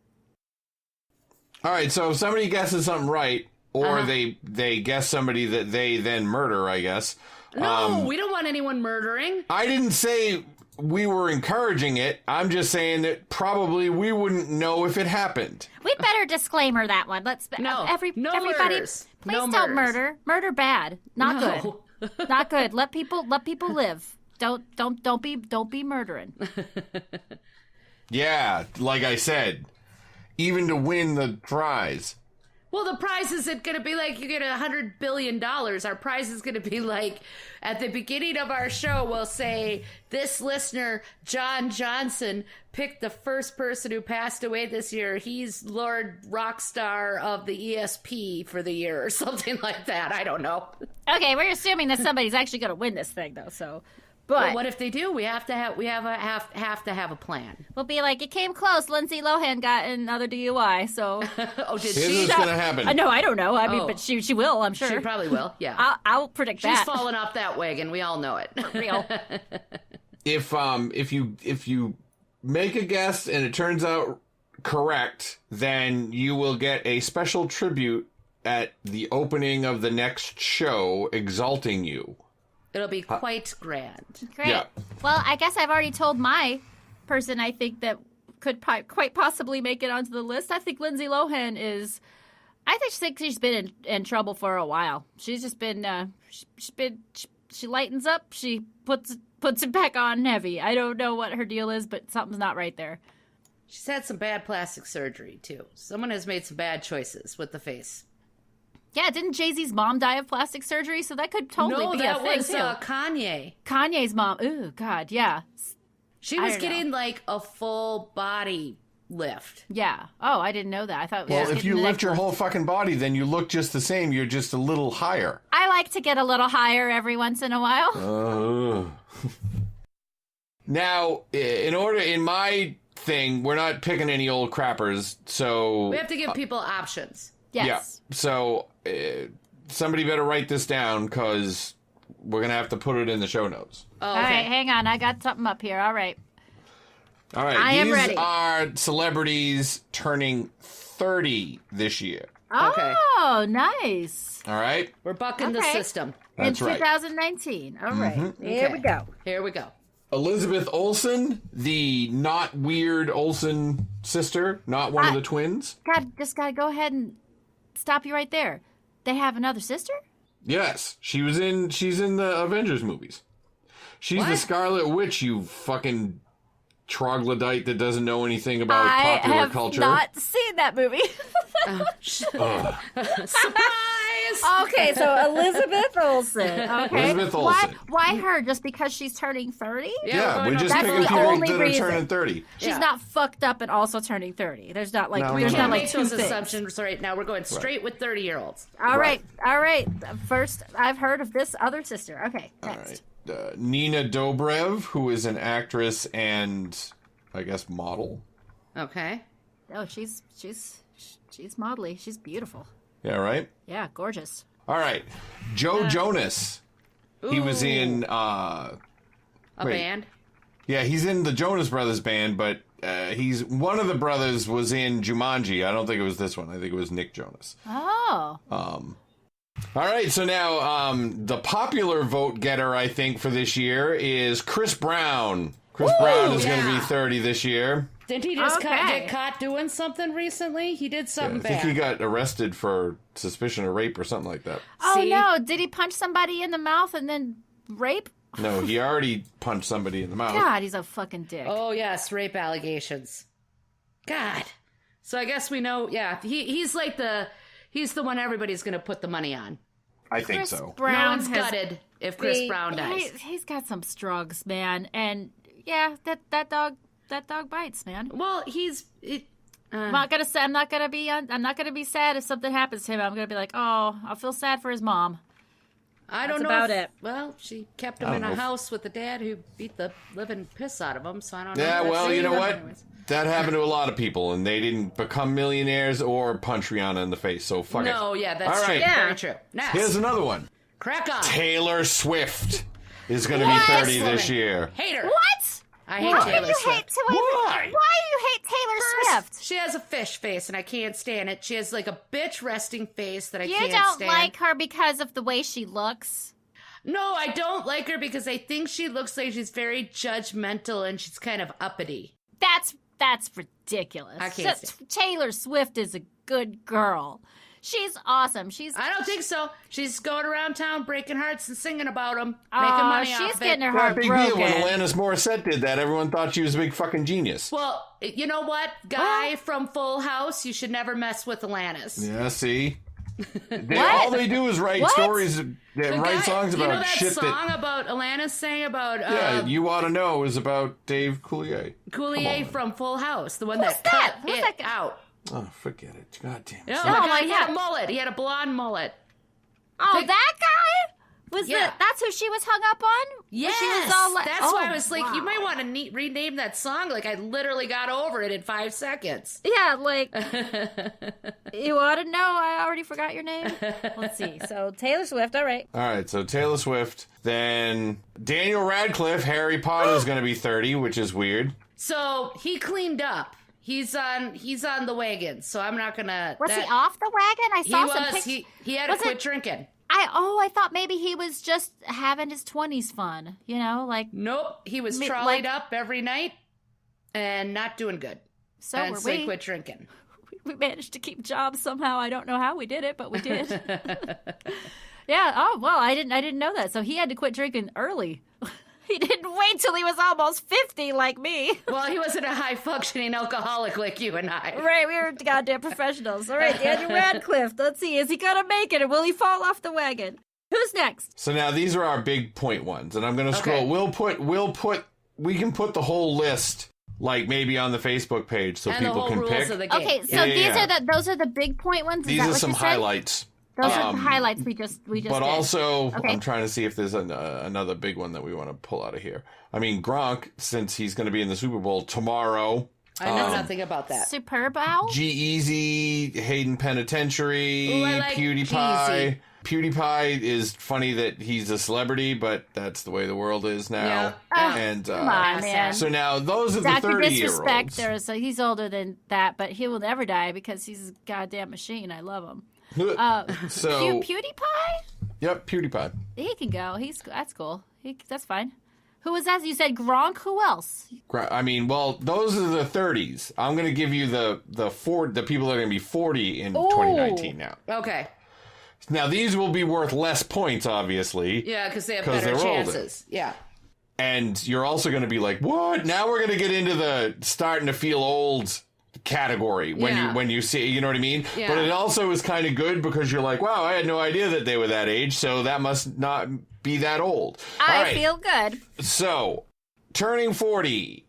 Speaker 4: All right, so if somebody guesses something right, or they guess somebody that they then murder, I guess.
Speaker 3: No, we don't want anyone murdering.
Speaker 4: I didn't say we were encouraging it. I'm just saying that probably we wouldn't know if it happened.
Speaker 5: We'd better disclaimer that one.
Speaker 3: No
Speaker 5: everybody,
Speaker 3: murders.
Speaker 5: please
Speaker 3: No
Speaker 5: don't
Speaker 3: murders.
Speaker 5: murder. Murder bad. Not good. Not good. Let people live. Don't be murdering.
Speaker 4: Yeah, like I said, even to win the prize.
Speaker 3: Well, the prize isn't going to be like you get $100 billion. Our prize is going to be like at the beginning of our show, we'll say this listener, John Johnson, picked the first person who passed away this year. He's Lord Rockstar of the ESP for the year or something like that. I don't know.
Speaker 5: Okay, we're assuming that somebody's actually going to win this thing, though. So,
Speaker 3: But what if they do? We have to have a plan.
Speaker 5: We'll be like, it came close. Lindsay Lohan got another DUI. So,
Speaker 3: Oh, did
Speaker 4: Here's
Speaker 3: she?
Speaker 4: what's going to happen.
Speaker 5: no, I don't know. I mean, but she will. I'm sure.
Speaker 3: She probably will. Yeah,
Speaker 5: I'll predict
Speaker 3: she's
Speaker 5: that.
Speaker 3: fallen off that wagon. We all know it.
Speaker 5: Real.
Speaker 4: If you make a guess and it turns out correct, then you will get a special tribute at the opening of the next show, exalting you.
Speaker 3: It'll be quite grand.
Speaker 5: Great.
Speaker 4: Yeah.
Speaker 5: Well, I guess I've already told my person I think that could quite possibly make it onto the list. I think Lindsay Lohan is. I think she's been in trouble for a while. She's just been. She lightens up. She puts it back on heavy. I don't know what her deal is, but something's not right there.
Speaker 3: She's had some bad plastic surgery too. Someone has made some bad choices with the face.
Speaker 5: Yeah, didn't Jay-Z's mom die of plastic surgery? So that could totally be a thing,
Speaker 3: was
Speaker 5: too.
Speaker 3: Kanye.
Speaker 5: Kanye's mom. Ooh, God, yeah.
Speaker 3: She was getting like a full body lift.
Speaker 5: Yeah. Oh, I didn't know that. I thought.
Speaker 4: Well, if you lift your whole fucking body, then you look just the same. You're just a little higher.
Speaker 5: I like to get a little higher every once in a while.
Speaker 4: Now, in my thing, we're not picking any old crappers, so...
Speaker 3: We have to give people options.
Speaker 5: Yes.
Speaker 4: Yeah, so somebody better write this down, because we're going to have to put it in the show notes.
Speaker 3: Oh,
Speaker 5: All right, hang on. I got something up here. All right.
Speaker 4: All right,
Speaker 5: I am ready.
Speaker 4: These are celebrities turning 30 this year.
Speaker 3: Okay.
Speaker 5: Oh, nice.
Speaker 4: All right?
Speaker 3: We're bucking the
Speaker 5: Okay.
Speaker 3: system.
Speaker 4: That's
Speaker 5: in
Speaker 4: right.
Speaker 5: 2019. All right. Here we go.
Speaker 3: Here we go.
Speaker 4: Elizabeth Olsen, the not weird Olsen sister, not one of the twins.
Speaker 5: God, just gotta go ahead and stop you right there. They have another sister?
Speaker 4: Yes, she's in the Avengers movies. She's the Scarlet Witch, you fucking troglodyte that doesn't know anything about popular culture.
Speaker 5: I have not seen that movie.
Speaker 3: Surprise!
Speaker 5: Okay, so Elizabeth Olsen. Okay.
Speaker 4: Elizabeth Olsen.
Speaker 5: Why her? Just because she's turning 30?
Speaker 4: Yeah, we're just
Speaker 5: That's
Speaker 4: picking
Speaker 5: the
Speaker 4: people
Speaker 5: only
Speaker 4: that are
Speaker 5: reason.
Speaker 4: turning 30.
Speaker 5: She's not fucked up and also turning 30. There's not like
Speaker 4: No,
Speaker 5: there's
Speaker 4: no,
Speaker 5: not
Speaker 4: no.
Speaker 5: like
Speaker 3: Make
Speaker 5: two
Speaker 3: those
Speaker 5: things.
Speaker 3: assumptions right now. We're going straight with 30-year-olds.
Speaker 5: All right. First, I've heard of this other sister. Okay,
Speaker 4: All
Speaker 5: next.
Speaker 4: right. Nina Dobrev, who is an actress and, I guess, model.
Speaker 3: Okay.
Speaker 5: Oh, she's modelly. She's beautiful.
Speaker 4: Yeah, right?
Speaker 5: Yeah, gorgeous.
Speaker 4: All right. Joe Jonas. He was in...
Speaker 3: A band?
Speaker 4: Yeah, he's in the Jonas Brothers band, but he's... One of the brothers was in Jumanji. I don't think it was this one. I think it was Nick Jonas.
Speaker 5: Oh.
Speaker 4: All right, so now the popular vote getter, I think, for this year is Chris Brown. Chris Brown is going to be 30 this year.
Speaker 3: Didn't he just
Speaker 5: Okay.
Speaker 3: get caught doing something recently? He did
Speaker 4: I
Speaker 3: something
Speaker 4: think
Speaker 3: bad.
Speaker 4: he got arrested for suspicion of rape or something like that.
Speaker 5: Oh
Speaker 3: See?
Speaker 5: no! Did he punch somebody in the mouth and then rape?
Speaker 4: No, he already punched somebody in the mouth.
Speaker 5: God, he's a fucking dick.
Speaker 3: Oh, yes, rape allegations. God. So I guess we know, he's the one everybody's going to put the money on.
Speaker 4: I think
Speaker 5: Chris
Speaker 4: so.
Speaker 5: Brown
Speaker 3: no one's
Speaker 5: has
Speaker 3: gutted if Chris Brown dies.
Speaker 5: He's got some strugs, man, and yeah, that dog bites, man.
Speaker 3: Well,
Speaker 5: I'm not gonna be sad if something happens to him. I'm gonna be like, oh, I'll feel sad for his mom.
Speaker 3: I don't know.
Speaker 5: About
Speaker 3: if-
Speaker 5: it.
Speaker 3: Well, she kept him
Speaker 4: I
Speaker 3: in
Speaker 4: don't
Speaker 3: a
Speaker 4: know.
Speaker 3: house with a dad who beat the living piss out of him, so I don't know.
Speaker 4: Yeah,
Speaker 3: if that's
Speaker 4: well, you know
Speaker 3: safe.
Speaker 4: what?
Speaker 3: Anyways.
Speaker 4: That happened to a lot of people, and they didn't become millionaires or punch Rihanna in the face, so fuck it.
Speaker 3: No, yeah, that's
Speaker 4: All
Speaker 3: true.
Speaker 4: right.
Speaker 5: Yeah.
Speaker 3: Very true. Next.
Speaker 4: Here's another one.
Speaker 3: Crack on.
Speaker 4: Taylor Swift is going to be
Speaker 5: What?
Speaker 4: 30 this year.
Speaker 3: Hater.
Speaker 5: What?
Speaker 3: I hate
Speaker 5: How
Speaker 3: Taylor
Speaker 5: can you
Speaker 3: Swift.
Speaker 5: hate Why do you hate Taylor Swift?
Speaker 3: She has a fish face, and I can't stand it. She has like a bitch resting face that I
Speaker 5: You
Speaker 3: can't
Speaker 5: don't
Speaker 3: stand.
Speaker 5: like her because of the way she looks.
Speaker 3: No, I don't like her because I think she looks like she's very judgmental and she's kind of uppity.
Speaker 5: That's ridiculous.
Speaker 3: I can't
Speaker 5: Taylor Swift is a good girl. She's awesome.
Speaker 3: I don't think so. She's going around town breaking hearts and singing about them,
Speaker 5: Oh,
Speaker 3: making money
Speaker 5: she's
Speaker 3: off
Speaker 5: getting
Speaker 3: it.
Speaker 5: her
Speaker 4: Well,
Speaker 5: heart
Speaker 4: big deal when
Speaker 5: broken.
Speaker 4: Alanis Morissette did that. Everyone thought she was a big fucking genius.
Speaker 3: Well, you know what? Guy from Full House, you should never mess with Alanis.
Speaker 4: Yeah, see? All they do is write stories, write songs about
Speaker 3: you know that
Speaker 4: shit
Speaker 3: song about Alanis sang about
Speaker 4: Yeah, You Ought to Know is about Dave Coulier.
Speaker 3: Coulier from Full House, the one
Speaker 5: Who's
Speaker 3: that
Speaker 5: that?
Speaker 3: cut
Speaker 5: Who's
Speaker 3: it
Speaker 5: that guy?
Speaker 3: out.
Speaker 4: Oh, forget it. God damn it.
Speaker 3: No,
Speaker 5: Oh,
Speaker 3: the guy
Speaker 5: my
Speaker 3: had
Speaker 5: God.
Speaker 3: a mullet. He had a blonde mullet.
Speaker 5: Oh,
Speaker 3: Think-
Speaker 5: that guy?
Speaker 3: Yeah.
Speaker 5: That's who she was hung up on?
Speaker 3: Yes,
Speaker 5: She was all like,
Speaker 3: that's
Speaker 5: oh,
Speaker 3: why I was like, you
Speaker 5: wow.
Speaker 3: might want to rename that song. Like, I literally got over it in 5 seconds.
Speaker 5: Yeah, like, you ought to know. I already forgot your name. Let's see. So, Taylor Swift, all right.
Speaker 4: All right, so Taylor Swift. Then Daniel Radcliffe, Harry Potter, is going to be 30, which is weird.
Speaker 3: So he cleaned up. He's on the wagon. So I'm not gonna.
Speaker 5: Was he off the wagon? I
Speaker 3: He
Speaker 5: saw some
Speaker 3: was.
Speaker 5: pictures.
Speaker 3: He had to
Speaker 5: Was
Speaker 3: quit
Speaker 5: it-
Speaker 3: drinking.
Speaker 5: I thought maybe he was just having his 20s fun, you know, like,
Speaker 3: Nope. He was
Speaker 5: Me-
Speaker 3: trolleyed
Speaker 5: like-
Speaker 3: up every night and not doing good.
Speaker 5: so
Speaker 3: and
Speaker 5: were
Speaker 3: so he
Speaker 5: we.
Speaker 3: quit drinking.
Speaker 5: We managed to keep jobs somehow. I don't know how we did it, but we did. Yeah. Oh, well, I didn't know that. So he had to quit drinking early. He didn't wait till he was almost 50 like me.
Speaker 3: Well, he wasn't a high functioning alcoholic like you and I.
Speaker 5: Right, we were goddamn professionals. All right, Daniel Radcliffe. Let's see. Is he going to make it or will he fall off the wagon? Who's next?
Speaker 4: So now these are our big point ones, and I'm going to scroll.
Speaker 3: Okay.
Speaker 4: We can put the whole list, like maybe on the Facebook page, so
Speaker 3: And the
Speaker 4: people
Speaker 3: whole
Speaker 4: can
Speaker 3: rules
Speaker 4: pick.
Speaker 3: of the game.
Speaker 5: Okay, so
Speaker 4: Yeah.
Speaker 5: those are the big point ones. Is
Speaker 4: These
Speaker 5: that
Speaker 4: are
Speaker 5: what
Speaker 4: some
Speaker 5: you said?
Speaker 4: highlights.
Speaker 5: Those are the highlights we just
Speaker 4: But
Speaker 5: did.
Speaker 4: also,
Speaker 5: Okay.
Speaker 4: I'm trying to see if there's another big one that we want to pull out of here. I mean, Gronk, since he's going to be in the Super Bowl tomorrow.
Speaker 3: I know nothing about that.
Speaker 5: Superb Owl?
Speaker 4: G-Eazy, Hayden Penitentiary,
Speaker 3: Ooh, I like
Speaker 4: PewDiePie. PewDiePie is funny that he's a celebrity, but that's the way the world is now.
Speaker 3: Yeah.
Speaker 4: And
Speaker 5: Come on, man.
Speaker 4: so now those are the
Speaker 5: Dr.
Speaker 4: 30-year-olds.
Speaker 5: Disrespect, he's older than that, but he will never die because he's a goddamn machine. I love him.
Speaker 4: So,
Speaker 5: PewDiePie?
Speaker 4: yep, PewDiePie.
Speaker 5: He can go. That's cool. That's fine. Who was that? You said Gronk. Who else?
Speaker 4: I mean, well, those are the 30s. I'm going to give you the people that are going to be 40 in 2019 now.
Speaker 3: Okay.
Speaker 4: Now, these will be worth less points, obviously.
Speaker 3: Yeah, because they have
Speaker 4: 'Cause
Speaker 3: better
Speaker 4: they're older.
Speaker 3: chances. Yeah.
Speaker 4: And you're also going to be like, what? Now we're going to get into the starting to feel old category when you see, you know what I mean?
Speaker 3: Yeah.
Speaker 4: But it also is kind of good because you're like, wow, I had no idea that they were that age, so that must not be that old. All
Speaker 5: I
Speaker 4: right.
Speaker 5: feel good.
Speaker 4: So, turning 40,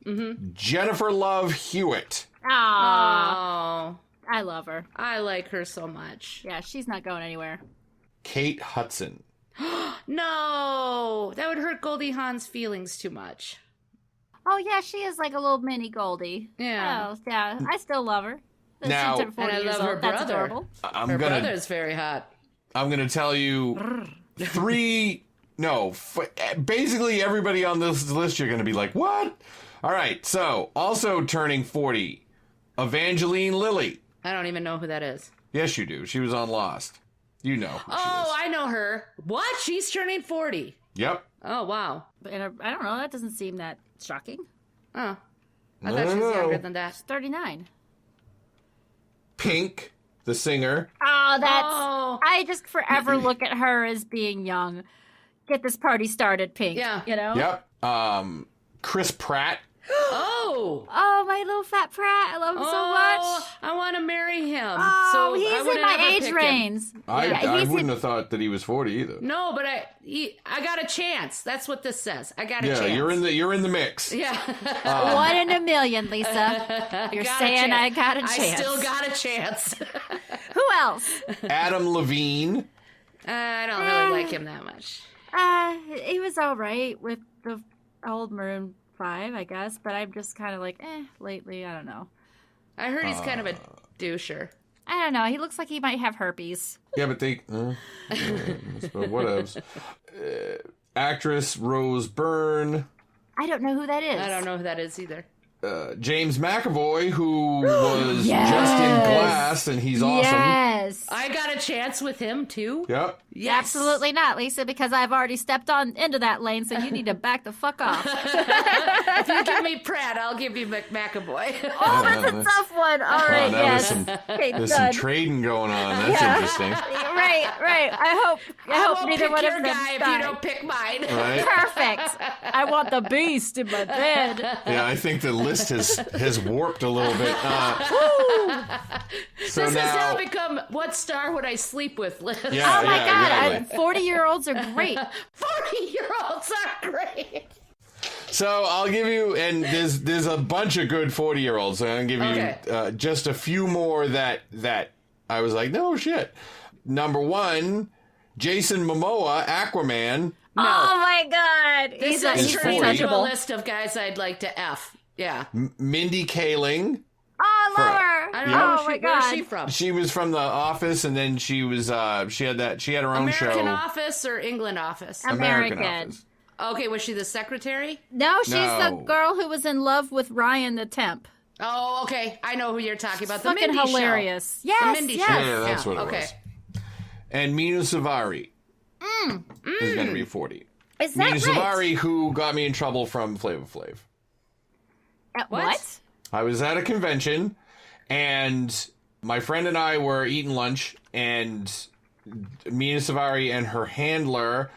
Speaker 4: Jennifer Love Hewitt.
Speaker 5: Aw.
Speaker 3: Oh,
Speaker 5: I love her.
Speaker 3: I like her so much.
Speaker 5: Yeah, she's not going anywhere.
Speaker 4: Kate Hudson.
Speaker 3: No, that would hurt Goldie Hawn's feelings too much.
Speaker 5: Oh, yeah, she is like a little mini Goldie.
Speaker 3: Yeah.
Speaker 5: Oh, yeah. I still love her.
Speaker 4: Now-
Speaker 5: She's 40
Speaker 3: And I
Speaker 5: years
Speaker 3: love her
Speaker 5: old. That's
Speaker 3: brother.
Speaker 5: adorable.
Speaker 3: Her brother's very hot.
Speaker 4: I'm gonna tell you basically everybody on this list you're gonna be like, what? All right, so also turning 40, Evangeline Lilly.
Speaker 3: I don't even know who that is.
Speaker 4: Yes, you do. She was on Lost. You know who she
Speaker 3: Oh,
Speaker 4: is.
Speaker 3: I know her. What? She's turning 40.
Speaker 4: Yep.
Speaker 3: Oh, wow.
Speaker 5: And I don't know. That doesn't seem that shocking.
Speaker 3: Oh. I thought she was younger than that.
Speaker 5: 39.
Speaker 4: Pink, the singer.
Speaker 5: Oh, that's...
Speaker 3: Oh.
Speaker 5: I just forever look at her as being young. Get this party started, Pink.
Speaker 3: Yeah.
Speaker 5: You know?
Speaker 4: Yep. Chris Pratt.
Speaker 3: Oh.
Speaker 5: Oh, my little fat Pratt. I love him so much.
Speaker 3: I want to marry him.
Speaker 5: Oh,
Speaker 3: so I
Speaker 5: he's
Speaker 3: would
Speaker 5: in my
Speaker 3: never
Speaker 5: age
Speaker 3: pick him.
Speaker 5: range.
Speaker 4: I
Speaker 5: he's
Speaker 4: wouldn't have thought that he was 40 either.
Speaker 3: No, but I got a chance. That's what this says. I got a
Speaker 4: Yeah,
Speaker 3: chance.
Speaker 4: you're in the mix.
Speaker 3: Yeah.
Speaker 5: One in a million, Lisa. You're
Speaker 3: Got a
Speaker 5: saying
Speaker 3: chance.
Speaker 5: I got a chance.
Speaker 3: I still got a chance.
Speaker 5: Who else?
Speaker 4: Adam Levine.
Speaker 3: I don't really like him that much.
Speaker 5: He was all right with the old Maroon 5, I guess, but I'm just kind of like, lately, I don't know.
Speaker 3: I heard he's kind of a doucher.
Speaker 5: I don't know. He looks like he might have herpes.
Speaker 4: Yeah, but they... whatevs. Actress Rose Byrne.
Speaker 5: I don't know who that is.
Speaker 3: I don't know who that is either.
Speaker 4: James McAvoy, who was just in Glass, and he's awesome.
Speaker 5: Yes.
Speaker 3: I got a chance with him, too.
Speaker 4: Yep.
Speaker 3: Yes.
Speaker 5: Absolutely not, Lisa, because I've already stepped on into that lane, so you need to back the fuck off.
Speaker 3: If you give me Pratt, I'll give you McAvoy.
Speaker 5: Oh, that's a tough one. All right, yes.
Speaker 4: There's some trading going on. That's interesting.
Speaker 5: Right. I hope neither one of them
Speaker 3: guy if
Speaker 5: die.
Speaker 3: you don't pick mine.
Speaker 4: Right?
Speaker 5: Perfect. I want the beast in my bed.
Speaker 4: Yeah, I think the list has warped a little bit. So
Speaker 3: This
Speaker 4: now,
Speaker 3: has now become what star would I sleep with list.
Speaker 4: Yeah,
Speaker 5: Oh my God,
Speaker 4: exactly.
Speaker 5: 40-year-olds are great.
Speaker 3: 40-year-olds are great.
Speaker 4: So I'll give you, and there's a bunch of good 40-year-olds. So I'm gonna give you just a few more that I was like, no shit. Number 1, Jason Momoa, Aquaman.
Speaker 3: No.
Speaker 5: Oh my God.
Speaker 3: This
Speaker 5: he's
Speaker 3: is turning into a
Speaker 5: untouchable.
Speaker 3: list of guys I'd like to F. Yeah.
Speaker 4: Mindy Kaling.
Speaker 5: Oh, I love her.
Speaker 3: I don't know
Speaker 5: Oh my
Speaker 3: where's
Speaker 5: God.
Speaker 3: she from?
Speaker 4: She was from The Office, and then she was she had her own
Speaker 3: American
Speaker 4: show.
Speaker 3: Office or England Office?
Speaker 5: American.
Speaker 4: Office.
Speaker 3: Okay, was she the secretary?
Speaker 5: No, she's the
Speaker 4: No.
Speaker 5: girl who was in love with Ryan the temp.
Speaker 3: Oh, okay. I know who you're talking about. The
Speaker 5: Fucking
Speaker 3: Mindy
Speaker 5: hilarious.
Speaker 3: Show.
Speaker 5: Yes,
Speaker 3: the Mindy
Speaker 5: yes.
Speaker 3: Show.
Speaker 4: Yeah, that's what it
Speaker 3: okay.
Speaker 4: was. And Mina Savari is going to be 40.
Speaker 5: Is that
Speaker 4: Mina
Speaker 5: right?
Speaker 4: Savari, who got me in trouble from Flavor Flav.
Speaker 5: What?
Speaker 4: I was at a convention, and my friend and I were eating lunch, and Mina Savari and her handler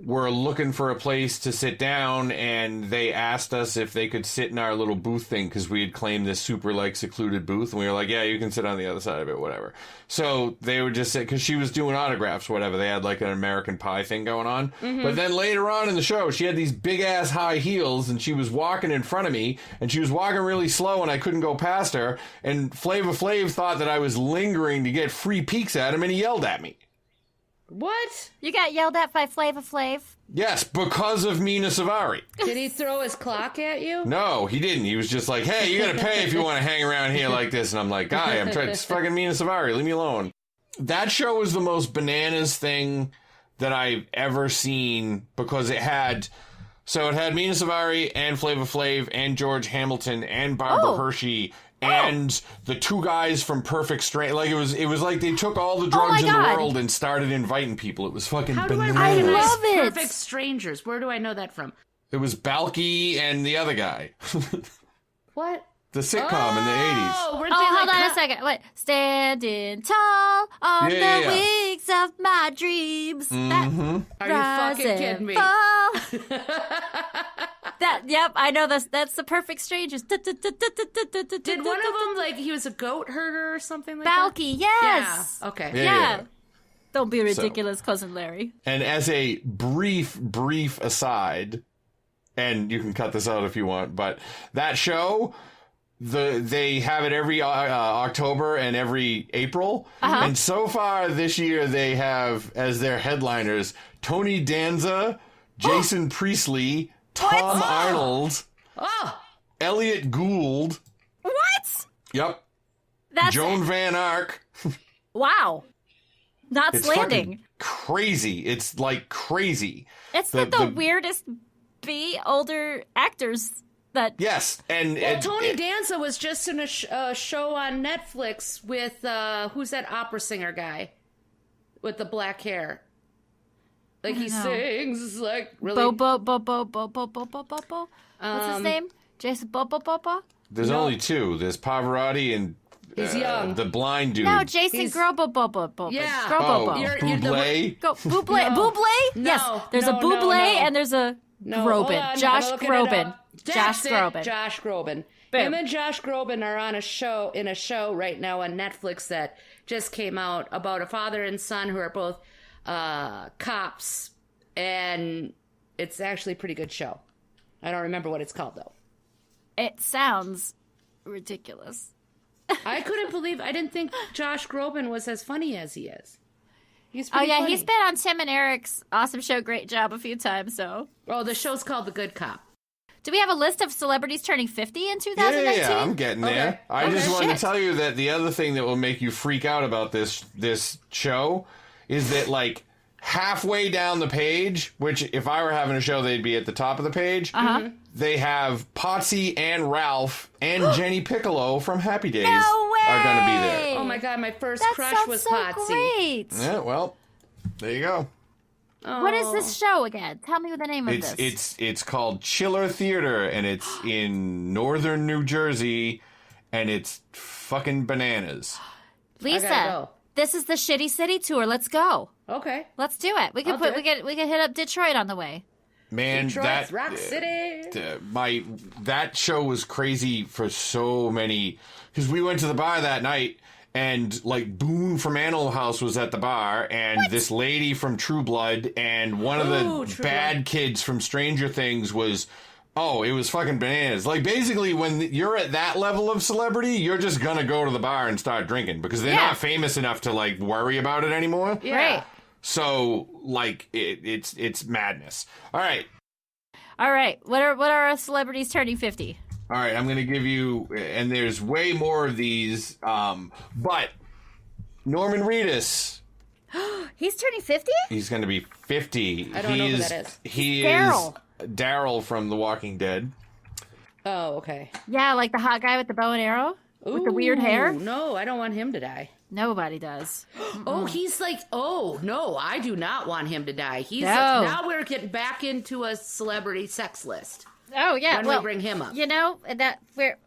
Speaker 4: were looking for a place to sit down, and they asked us if they could sit in our little booth thing, because we had claimed this super, secluded booth, and we were like, yeah, you can sit on the other side of it, whatever. So they would just sit, because she was doing autographs, whatever. They had, an American Pie thing going on. Mm-hmm. But then later on in the show, she had these big-ass high heels, and she was walking in front of me, and she was walking really slow, and I couldn't go past her, and Flavor Flav thought that I was lingering to get free peeks at him, and he yelled at me.
Speaker 3: What?
Speaker 5: You got yelled at by Flava Flav?
Speaker 4: Yes, because of Mina Savari.
Speaker 3: Did he throw his clock at you?
Speaker 4: No, he didn't. He was just like, hey, you gotta pay if you want to hang around here like this. And I'm like, guy, I'm trying. It's fucking Mina Savari. Leave me alone. That show was the most bananas thing that I've ever seen, because it had Mina Savari and Flava Flav and George Hamilton and Barbara Hershey and the two guys from Perfect Stranger. It was like they took all the drugs in the world and started inviting people. It was fucking
Speaker 3: How do
Speaker 4: bananas.
Speaker 3: I recognize
Speaker 5: love it.
Speaker 3: Perfect Strangers? Where do I know that from?
Speaker 4: It was Balky and the other guy.
Speaker 3: What?
Speaker 4: The sitcom in the 80s.
Speaker 3: Oh, weren't
Speaker 5: Oh,
Speaker 3: they
Speaker 5: hold
Speaker 3: like
Speaker 5: on a second. Wait. Standing tall on
Speaker 4: Yeah,
Speaker 5: the
Speaker 4: yeah.
Speaker 5: wings of my dreams.
Speaker 4: Mm-hmm.
Speaker 3: Are you fucking kidding me?
Speaker 5: Yep, I know that's the Perfect Strangers.
Speaker 3: Did one of them, he was a goat herder or something like
Speaker 5: Balky,
Speaker 3: that?
Speaker 5: yes.
Speaker 3: Yeah. Okay.
Speaker 5: Yeah. Don't be ridiculous, Cousin Larry.
Speaker 4: And as a brief aside, and you can cut this out if you want, but that show, they have it every October and every April.
Speaker 5: Uh-huh.
Speaker 4: And so far this year, they have as their headliners Tony Danza, Jason Priestley, Tom Arnold, Elliot Gould.
Speaker 5: What?
Speaker 4: Yep.
Speaker 5: That's
Speaker 4: Joan Van Ark.
Speaker 5: wow. Not
Speaker 4: It's
Speaker 5: landing.
Speaker 4: fucking crazy. It's crazy.
Speaker 5: It's
Speaker 4: the-
Speaker 5: the
Speaker 4: the-
Speaker 5: weirdest older actors that.
Speaker 4: Yes, and
Speaker 3: Tony Danza was just in a show on Netflix with who's that opera singer guy with the black hair? He sings really.
Speaker 5: Bo. What's his name? Jason Bo.
Speaker 4: There's only two. There's Pavarotti and
Speaker 3: He's young.
Speaker 4: the blind dude.
Speaker 5: No, Jason Grobo.
Speaker 3: Yeah.
Speaker 4: Bublé.
Speaker 5: Bublé.
Speaker 3: No.
Speaker 5: Bublé?
Speaker 3: No,
Speaker 5: Yes. There's a
Speaker 3: no,
Speaker 5: Bublé
Speaker 3: no.
Speaker 5: and there's a
Speaker 3: Hold
Speaker 5: Groban.
Speaker 3: on,
Speaker 5: Josh
Speaker 3: I'm looking it
Speaker 5: Groban.
Speaker 3: up.
Speaker 5: Josh
Speaker 3: That's it,
Speaker 5: Groban.
Speaker 3: Josh Groban.
Speaker 5: Boom.
Speaker 3: Him and Josh Groban are on a show right now on Netflix that just came out about a father and son who are both cops, and it's actually a pretty good show. I don't remember what it's called though.
Speaker 5: It sounds ridiculous.
Speaker 3: I didn't think Josh Groban was as funny as he is. He's
Speaker 5: Oh,
Speaker 3: pretty
Speaker 5: yeah,
Speaker 3: funny.
Speaker 5: he's been on Tim and Eric's Awesome Show, Great Job a few times, so.
Speaker 3: Oh, the show's called The Good Cop.
Speaker 5: Do we have a list of celebrities turning 50 in 2019?
Speaker 4: Yeah, I'm getting there.
Speaker 3: Okay.
Speaker 4: I just wanted
Speaker 5: Shit.
Speaker 4: to tell you that the other thing that will make you freak out about this show is that, like, halfway down the page, which if I were having a show, they'd be at the top of the page, they have Potsy and Ralph and Jenny Piccolo from Happy Days
Speaker 5: No way!
Speaker 4: are going to be there.
Speaker 3: Oh my God, my first
Speaker 5: That
Speaker 3: crush
Speaker 5: sounds
Speaker 3: was
Speaker 5: so
Speaker 3: Potsy.
Speaker 5: great.
Speaker 4: Yeah, well, there you go.
Speaker 5: What is this show again? Tell me the name of this.
Speaker 4: It's called Chiller Theater, and it's in northern New Jersey, and it's fucking bananas.
Speaker 5: Lisa,
Speaker 3: go.
Speaker 5: this is the Shitty City tour. Let's go.
Speaker 3: Okay.
Speaker 5: Let's do it. We can
Speaker 3: I'll do it.
Speaker 5: we can hit up Detroit on the way.
Speaker 4: Man,
Speaker 3: Detroit's Rock City.
Speaker 4: That show was crazy for so many, because we went to the bar that night, and like Boone from Animal House was at the bar, and this lady from True Blood, and one of the
Speaker 3: True
Speaker 4: bad
Speaker 3: Blood.
Speaker 4: kids from Stranger Things was. Oh, it was fucking bananas. Like, basically, when you're at that level of celebrity, you're just gonna go to the bar and start drinking, because they're not famous enough to, like, worry about it anymore.
Speaker 3: Yeah.
Speaker 5: Right.
Speaker 4: So, like, it's madness. All right.
Speaker 5: All right. What are our celebrities turning 50?
Speaker 4: All right, I'm going to give you, and there's way more of these, but Norman Reedus,
Speaker 5: He's turning 50?
Speaker 4: he's going to be 50.
Speaker 3: I don't know who that is.
Speaker 4: He
Speaker 5: Daryl.
Speaker 4: is Daryl from The Walking Dead.
Speaker 3: Oh, okay.
Speaker 5: Yeah, like the hot guy with the bow and arrow? With the weird hair?
Speaker 3: No, I don't want him to die.
Speaker 5: Nobody does.
Speaker 3: Oh, he's like, oh, no, I do not want him to die. He's
Speaker 5: No.
Speaker 3: now we're getting back into a celebrity sex list.
Speaker 5: Oh, yeah.
Speaker 3: When
Speaker 5: well,
Speaker 3: we bring him up.
Speaker 5: You know, that they're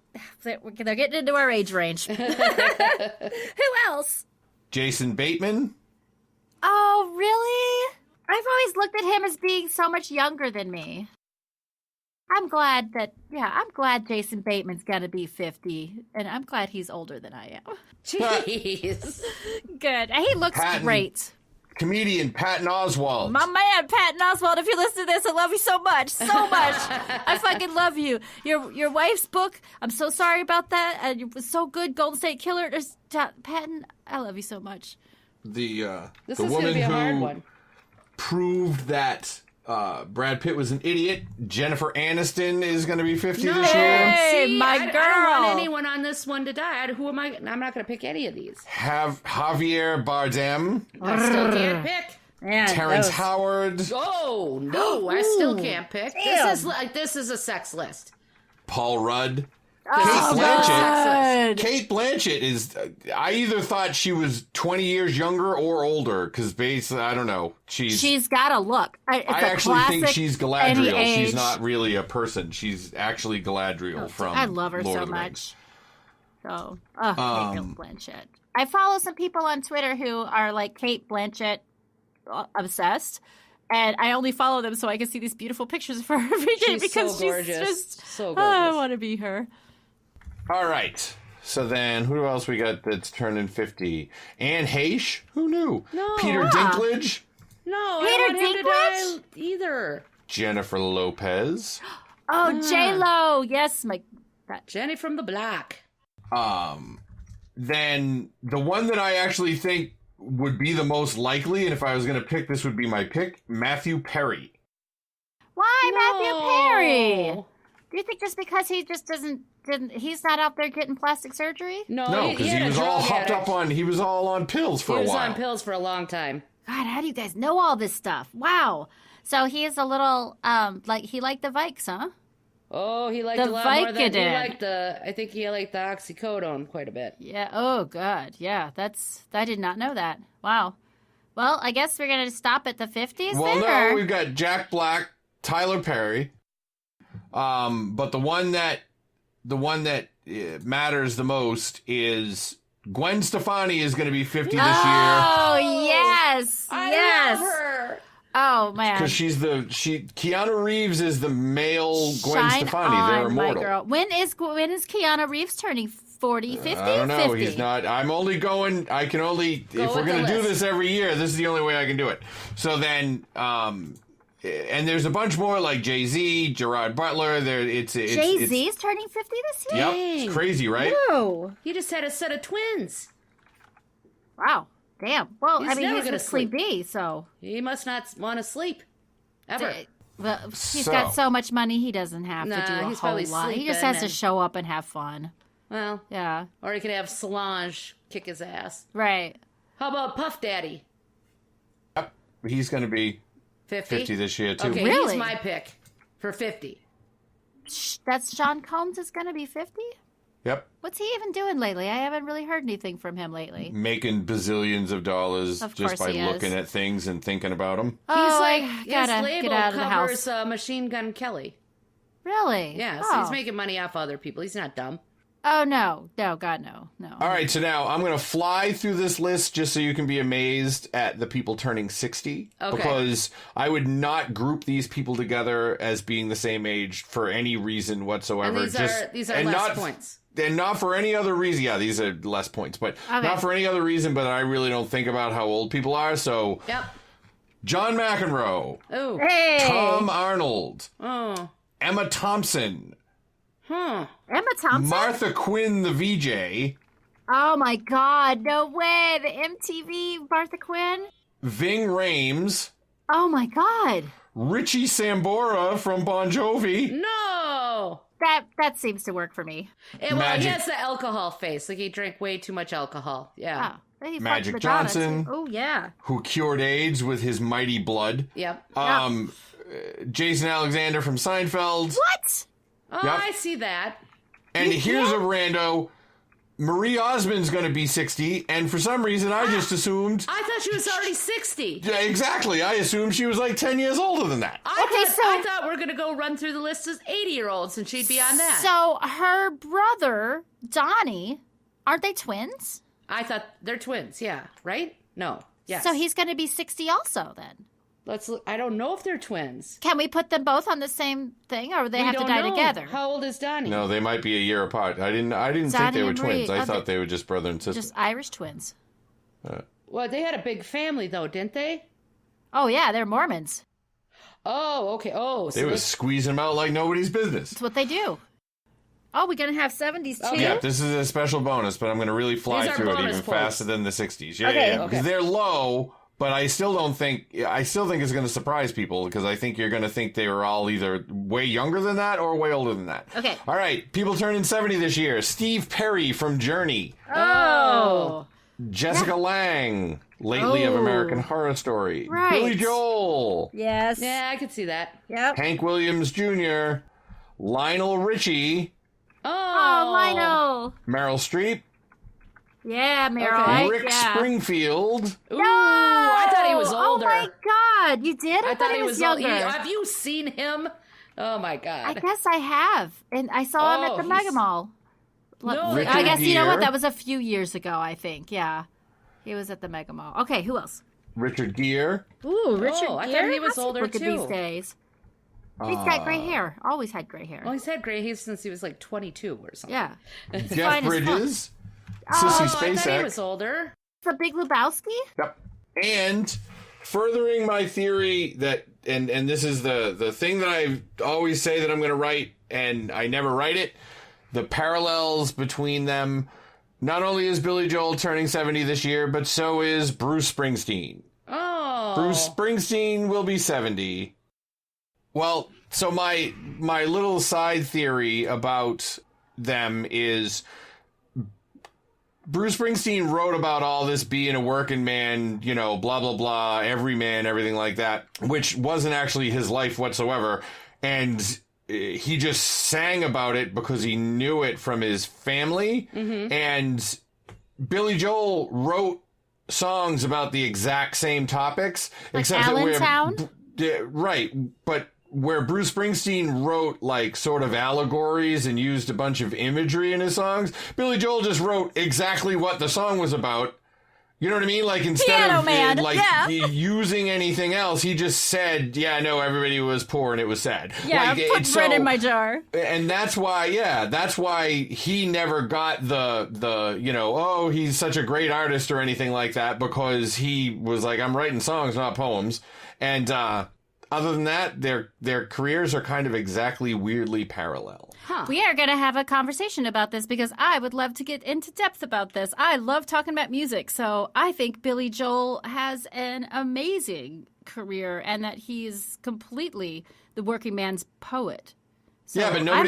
Speaker 5: getting into our age range. Who else?
Speaker 4: Jason Bateman.
Speaker 5: Oh, really? I've always looked at him as being so much younger than me. I'm glad Jason Bateman's gonna be 50, and I'm glad he's older than I am.
Speaker 3: Jeez.
Speaker 5: Good. And he looks
Speaker 4: Patton.
Speaker 5: great.
Speaker 4: Comedian Patton Oswalt.
Speaker 5: My man, Patton Oswalt, if you listen to this, I love you so much. So much. I fucking love you. Your wife's book, I'm so sorry about that. And it was so good. Golden State Killer. Patton, I love you so much.
Speaker 4: The
Speaker 3: This
Speaker 4: the
Speaker 3: is going to
Speaker 4: woman
Speaker 3: be a hard
Speaker 4: who
Speaker 3: one.
Speaker 4: proved that Brad Pitt was an idiot. Jennifer Aniston is going to be 50 this year.
Speaker 5: Hey,
Speaker 3: See,
Speaker 5: my
Speaker 3: I don't
Speaker 5: girl.
Speaker 3: want anyone on this one to die. Who am I? I'm not going to pick any of these.
Speaker 4: Have Javier Bardem,
Speaker 3: I still can't pick.
Speaker 5: Man,
Speaker 4: Terrence
Speaker 5: those-
Speaker 4: Howard,
Speaker 3: Oh, no, I still can't pick. This is a sex list.
Speaker 4: Paul Rudd.
Speaker 5: Oh,
Speaker 4: Blanchett.
Speaker 5: good.
Speaker 4: Kate Blanchett is. I either thought she was 20 years younger or older, because basically, I don't know.
Speaker 5: She's got a look. It's
Speaker 4: I
Speaker 5: a
Speaker 4: actually think
Speaker 5: classic
Speaker 4: she's
Speaker 5: any
Speaker 4: Galadriel. She's
Speaker 5: age.
Speaker 4: not really a person. She's actually Galadriel from
Speaker 5: I love her
Speaker 4: Lord
Speaker 5: so
Speaker 4: of the
Speaker 5: much.
Speaker 4: Rings.
Speaker 5: So, Kate Blanchett. I follow some people on Twitter who are like Kate Blanchett obsessed, and I only follow them so I can see these beautiful pictures of her every day
Speaker 3: She's
Speaker 5: because
Speaker 3: so gorgeous.
Speaker 5: she's just
Speaker 3: So
Speaker 5: oh,
Speaker 3: gorgeous.
Speaker 5: I want to be her.
Speaker 4: All right. So then, who else we got that's turning 50? Anne Heche? Who knew?
Speaker 3: No.
Speaker 4: Peter
Speaker 5: Yeah.
Speaker 4: Dinklage?
Speaker 3: No,
Speaker 5: Peter
Speaker 3: I don't want him to
Speaker 5: Dinklage?
Speaker 3: die either.
Speaker 4: Jennifer Lopez?
Speaker 5: Oh, J Lo, yes,
Speaker 3: Jenny from the Block.
Speaker 4: Then the one that I actually think would be the most likely, and if I was going to pick, this would be my pick, Matthew Perry.
Speaker 5: why Matthew Perry?
Speaker 3: No.
Speaker 5: Do you think just because he just he's not out there getting plastic surgery?
Speaker 4: No, because he
Speaker 3: had a
Speaker 4: was all
Speaker 3: drug
Speaker 4: hopped
Speaker 3: addict.
Speaker 4: up on, he was all on pills for
Speaker 3: He
Speaker 4: a
Speaker 3: was
Speaker 4: while.
Speaker 3: on pills for a long time.
Speaker 5: God, how do you guys know all this stuff? Wow. So he is a little like he liked the Vikes, huh?
Speaker 3: Oh, he liked
Speaker 5: The
Speaker 3: a lot more than he
Speaker 5: Vicodin.
Speaker 3: liked I think he liked the oxycodone quite a bit.
Speaker 5: Yeah. Oh God. Yeah. I did not know that. Wow. Well, I guess we're gonna stop at the 50s.
Speaker 4: Well,
Speaker 5: then,
Speaker 4: no,
Speaker 5: or-
Speaker 4: we've got Jack Black, Tyler Perry. But the one that matters the most is Gwen Stefani is going to be 50 this year.
Speaker 5: Oh yes. yes.
Speaker 3: love her.
Speaker 5: Oh man.
Speaker 4: Because Keanu Reeves is the male Gwen
Speaker 5: Shine
Speaker 4: Stefani.
Speaker 5: on,
Speaker 4: They're immortal.
Speaker 5: my girl. When is Keanu Reeves turning 40, 50,
Speaker 4: I don't know.
Speaker 5: 50?
Speaker 4: He's not. I can only, if we're
Speaker 3: with
Speaker 4: going
Speaker 3: the
Speaker 4: to do
Speaker 3: list.
Speaker 4: this every year, this is the only way I can do it. So then, and there's a bunch more like Jay-Z, Gerard Butler.
Speaker 5: Jay-Z's turning 50 this year?
Speaker 4: Yep. It's crazy, right?
Speaker 5: Whoa.
Speaker 3: He just had a set of twins.
Speaker 5: Wow. Damn. Well,
Speaker 3: He's
Speaker 5: I mean,
Speaker 3: never
Speaker 5: he's
Speaker 3: gonna
Speaker 5: with Queen
Speaker 3: sleep.
Speaker 5: Bee, so.
Speaker 3: He must not want to sleep. Ever.
Speaker 5: Well, he's got so much money, he doesn't have to do a
Speaker 3: he's
Speaker 5: whole
Speaker 3: probably
Speaker 5: lot. He just
Speaker 3: sleeping
Speaker 5: has to
Speaker 3: and-
Speaker 5: show up and have fun.
Speaker 3: Well,
Speaker 5: Yeah.
Speaker 3: or he could have Solange kick his ass.
Speaker 5: Right.
Speaker 3: How about Puff Daddy?
Speaker 4: Yep. He's going to be
Speaker 3: 50?
Speaker 4: 50 this year, too.
Speaker 3: Okay,
Speaker 5: Really?
Speaker 3: he's my pick for 50.
Speaker 5: That's Sean Combs is going to be 50?
Speaker 4: Yep.
Speaker 5: What's he even doing lately? I haven't really heard anything from him lately.
Speaker 4: Making bazillions of dollars
Speaker 5: Of
Speaker 4: just
Speaker 5: course
Speaker 4: by
Speaker 5: he is.
Speaker 4: looking at things and thinking about them.
Speaker 5: Oh,
Speaker 3: He's like,
Speaker 5: I
Speaker 3: his
Speaker 5: gotta
Speaker 3: label
Speaker 5: get out of the
Speaker 3: covers
Speaker 5: house.
Speaker 3: Machine Gun Kelly.
Speaker 5: Really?
Speaker 3: Yeah, so
Speaker 5: Oh.
Speaker 3: he's making money off other people. He's not dumb.
Speaker 5: Oh, no. No, God, no. No.
Speaker 4: All right, so now I'm going to fly through this list just so you can be amazed at the people turning 60.
Speaker 3: Okay.
Speaker 4: Because I would not group these people together as being the same age for any reason whatsoever.
Speaker 3: And these are less points.
Speaker 4: And not for any other reason. Yeah, these are less points, but not for any other reason. But I really don't think about how old people are. So,
Speaker 3: Yep.
Speaker 4: John McEnroe,
Speaker 3: Oh.
Speaker 5: Hey!
Speaker 4: Tom Arnold,
Speaker 3: Oh.
Speaker 4: Emma Thompson,
Speaker 3: Huh.
Speaker 5: Emma Thompson?
Speaker 4: Martha Quinn, the VJ,
Speaker 5: Oh, my God. No way. The MTV Martha Quinn?
Speaker 4: Ving Rhames,
Speaker 5: Oh, my God.
Speaker 4: Richie Sambora from Bon Jovi,
Speaker 3: No.
Speaker 5: That seems to work for me.
Speaker 3: Well,
Speaker 4: Magic-
Speaker 3: he has the alcohol face. Like he drank way too much alcohol. Yeah.
Speaker 5: Oh. He fucked
Speaker 4: Magic
Speaker 5: Madonna,
Speaker 4: Johnson.
Speaker 5: too. Oh, yeah.
Speaker 4: who cured AIDS with his mighty blood.
Speaker 3: Yep.
Speaker 4: Jason Alexander from Seinfeld.
Speaker 5: What?
Speaker 3: Oh,
Speaker 4: Yep.
Speaker 3: I see that.
Speaker 4: And here's a rando. Marie Osmond's going to be 60, and for some reason I just assumed...
Speaker 3: I thought she was already 60.
Speaker 4: Yeah, exactly. I assumed she was like 10 years older than that.
Speaker 3: I thought we're going to go run through the list as 80-year-olds, and she'd be on that.
Speaker 5: So her brother, Donnie, aren't they twins?
Speaker 3: I thought they're twins, yeah. Right? No. Yes.
Speaker 5: So he's going to be 60 also then.
Speaker 3: Let's look. I don't know if they're twins.
Speaker 5: Can we put them both on the same thing, or would they
Speaker 3: We
Speaker 5: have to
Speaker 3: don't
Speaker 5: die
Speaker 3: know.
Speaker 5: together?
Speaker 3: How old is Donnie?
Speaker 4: No, they might be a year apart. I didn't think
Speaker 5: Donnie
Speaker 4: they were
Speaker 5: and
Speaker 4: twins.
Speaker 5: Marie.
Speaker 4: I
Speaker 5: Oh,
Speaker 4: thought they were just brother and sister.
Speaker 5: Just Irish twins.
Speaker 3: Well, they had a big family, though, didn't they?
Speaker 5: Oh, yeah, they're Mormons.
Speaker 3: Oh, okay. Oh, so
Speaker 4: They were
Speaker 3: this-
Speaker 4: squeezing them out like nobody's business.
Speaker 5: That's what they do. Oh, we're going to have 70s too?
Speaker 4: Yeah, this is a special bonus, but I'm going to really fly
Speaker 3: These are
Speaker 4: through it
Speaker 3: bonus
Speaker 4: even
Speaker 3: points.
Speaker 4: faster than the 60s. Yeah,
Speaker 5: Okay.
Speaker 4: yeah, because they're low, but I still think it's going to surprise people because I think you're going to think they were all either way younger than that or way older than that.
Speaker 5: Okay.
Speaker 4: All right, people turning 70 this year. Steve Perry from Journey.
Speaker 5: Oh.
Speaker 4: Jessica Lange, lately of
Speaker 5: Oh.
Speaker 4: American Horror Story.
Speaker 5: Right.
Speaker 4: Billy Joel.
Speaker 5: Yes.
Speaker 3: Yeah, I could see that.
Speaker 5: Yep.
Speaker 4: Hank Williams Jr., Lionel Richie,
Speaker 5: Oh, Lionel.
Speaker 4: Meryl Streep,
Speaker 5: Yeah, Meryl.
Speaker 3: Okay.
Speaker 4: Rick
Speaker 5: yeah.
Speaker 4: Springfield,
Speaker 3: Ooh, I thought he was older.
Speaker 5: Oh, my God. You did? I thought he was
Speaker 3: old.
Speaker 5: younger.
Speaker 3: Have you seen him? Oh, my
Speaker 5: I
Speaker 3: God.
Speaker 5: guess I have. And I saw him at the
Speaker 3: Oh,
Speaker 5: Mega
Speaker 3: he's-
Speaker 5: Mall.
Speaker 3: No,
Speaker 4: Richard
Speaker 5: I guess, you know what?
Speaker 4: Gere.
Speaker 5: That was a few years ago, I think. Yeah. He was at the Mega Mall. Okay, who else?
Speaker 4: Richard Gere,
Speaker 5: Ooh, Richard
Speaker 3: I thought
Speaker 5: Gere?
Speaker 3: he was
Speaker 5: How's
Speaker 3: older,
Speaker 5: looking
Speaker 3: too.
Speaker 5: these days? He's got gray hair. Always had gray hair.
Speaker 3: Well, he's had gray hair since he was like 22 or something.
Speaker 5: Yeah.
Speaker 4: Jeff
Speaker 5: fine as fuck.
Speaker 4: Bridges,
Speaker 3: Oh,
Speaker 4: Sissy
Speaker 3: I thought he
Speaker 4: Spacek.
Speaker 3: was older.
Speaker 5: The Big Lebowski?
Speaker 4: Yep. And furthering my theory that, and this is the thing that I always say that I'm going to write, and I never write it, the parallels between them. Not only is Billy Joel turning 70 this year, but so is Bruce Springsteen.
Speaker 3: Oh.
Speaker 4: Bruce Springsteen will be 70. Well, so my little side theory about them is Bruce Springsteen wrote about all this being a working man, you know, blah, blah, blah, every man, everything like that, which wasn't actually his life whatsoever. And he just sang about it because he knew it from his family.
Speaker 3: Mm-hmm.
Speaker 4: And Billy Joel wrote songs about the exact same topics,
Speaker 5: Like
Speaker 4: except
Speaker 5: Allentown?
Speaker 4: right, but where Bruce Springsteen wrote like sort of allegories and used a bunch of imagery in his songs, Billy Joel just wrote exactly what the song was about. You know what I mean? Like instead
Speaker 5: Piano
Speaker 4: of
Speaker 5: Man, yeah.
Speaker 4: using anything else, he just said, "Yeah, no, everybody was poor and it was sad."
Speaker 5: Yeah,
Speaker 4: like,
Speaker 5: put
Speaker 4: it's
Speaker 5: bread
Speaker 4: so-
Speaker 5: in my jar.
Speaker 4: and that's why he never got the you know, oh, he's such a great artist or anything like that, because he was like, I'm writing songs, not poems. And other than that, their careers are kind of exactly weirdly parallel.
Speaker 3: Huh.
Speaker 5: We are going to have a conversation about this because I would love to get into depth about this. I love talking about music, so I think Billy Joel has an amazing career and that he's completely the working man's poet. So
Speaker 4: yeah, but I'm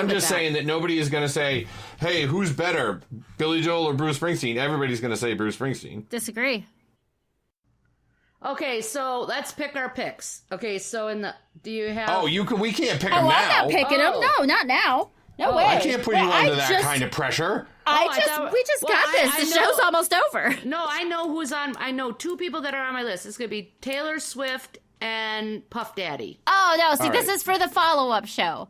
Speaker 4: just saying that nobody is going to say, hey, who's better, Billy Joel or Bruce Springsteen? Everybody's going to say Bruce Springsteen.
Speaker 5: Disagree.
Speaker 3: Okay, so let's pick our picks. Okay, so do you have...
Speaker 4: Oh, we can't pick them now.
Speaker 5: I'm not picking them. No, not now. No way.
Speaker 4: I can't put you under that kind of pressure.
Speaker 5: We just got this. The show's almost over.
Speaker 3: No, I know who's on. I know two people that are on my list. It's going to be Taylor Swift and Puff Daddy.
Speaker 5: Oh, no. See, this is for the follow-up show.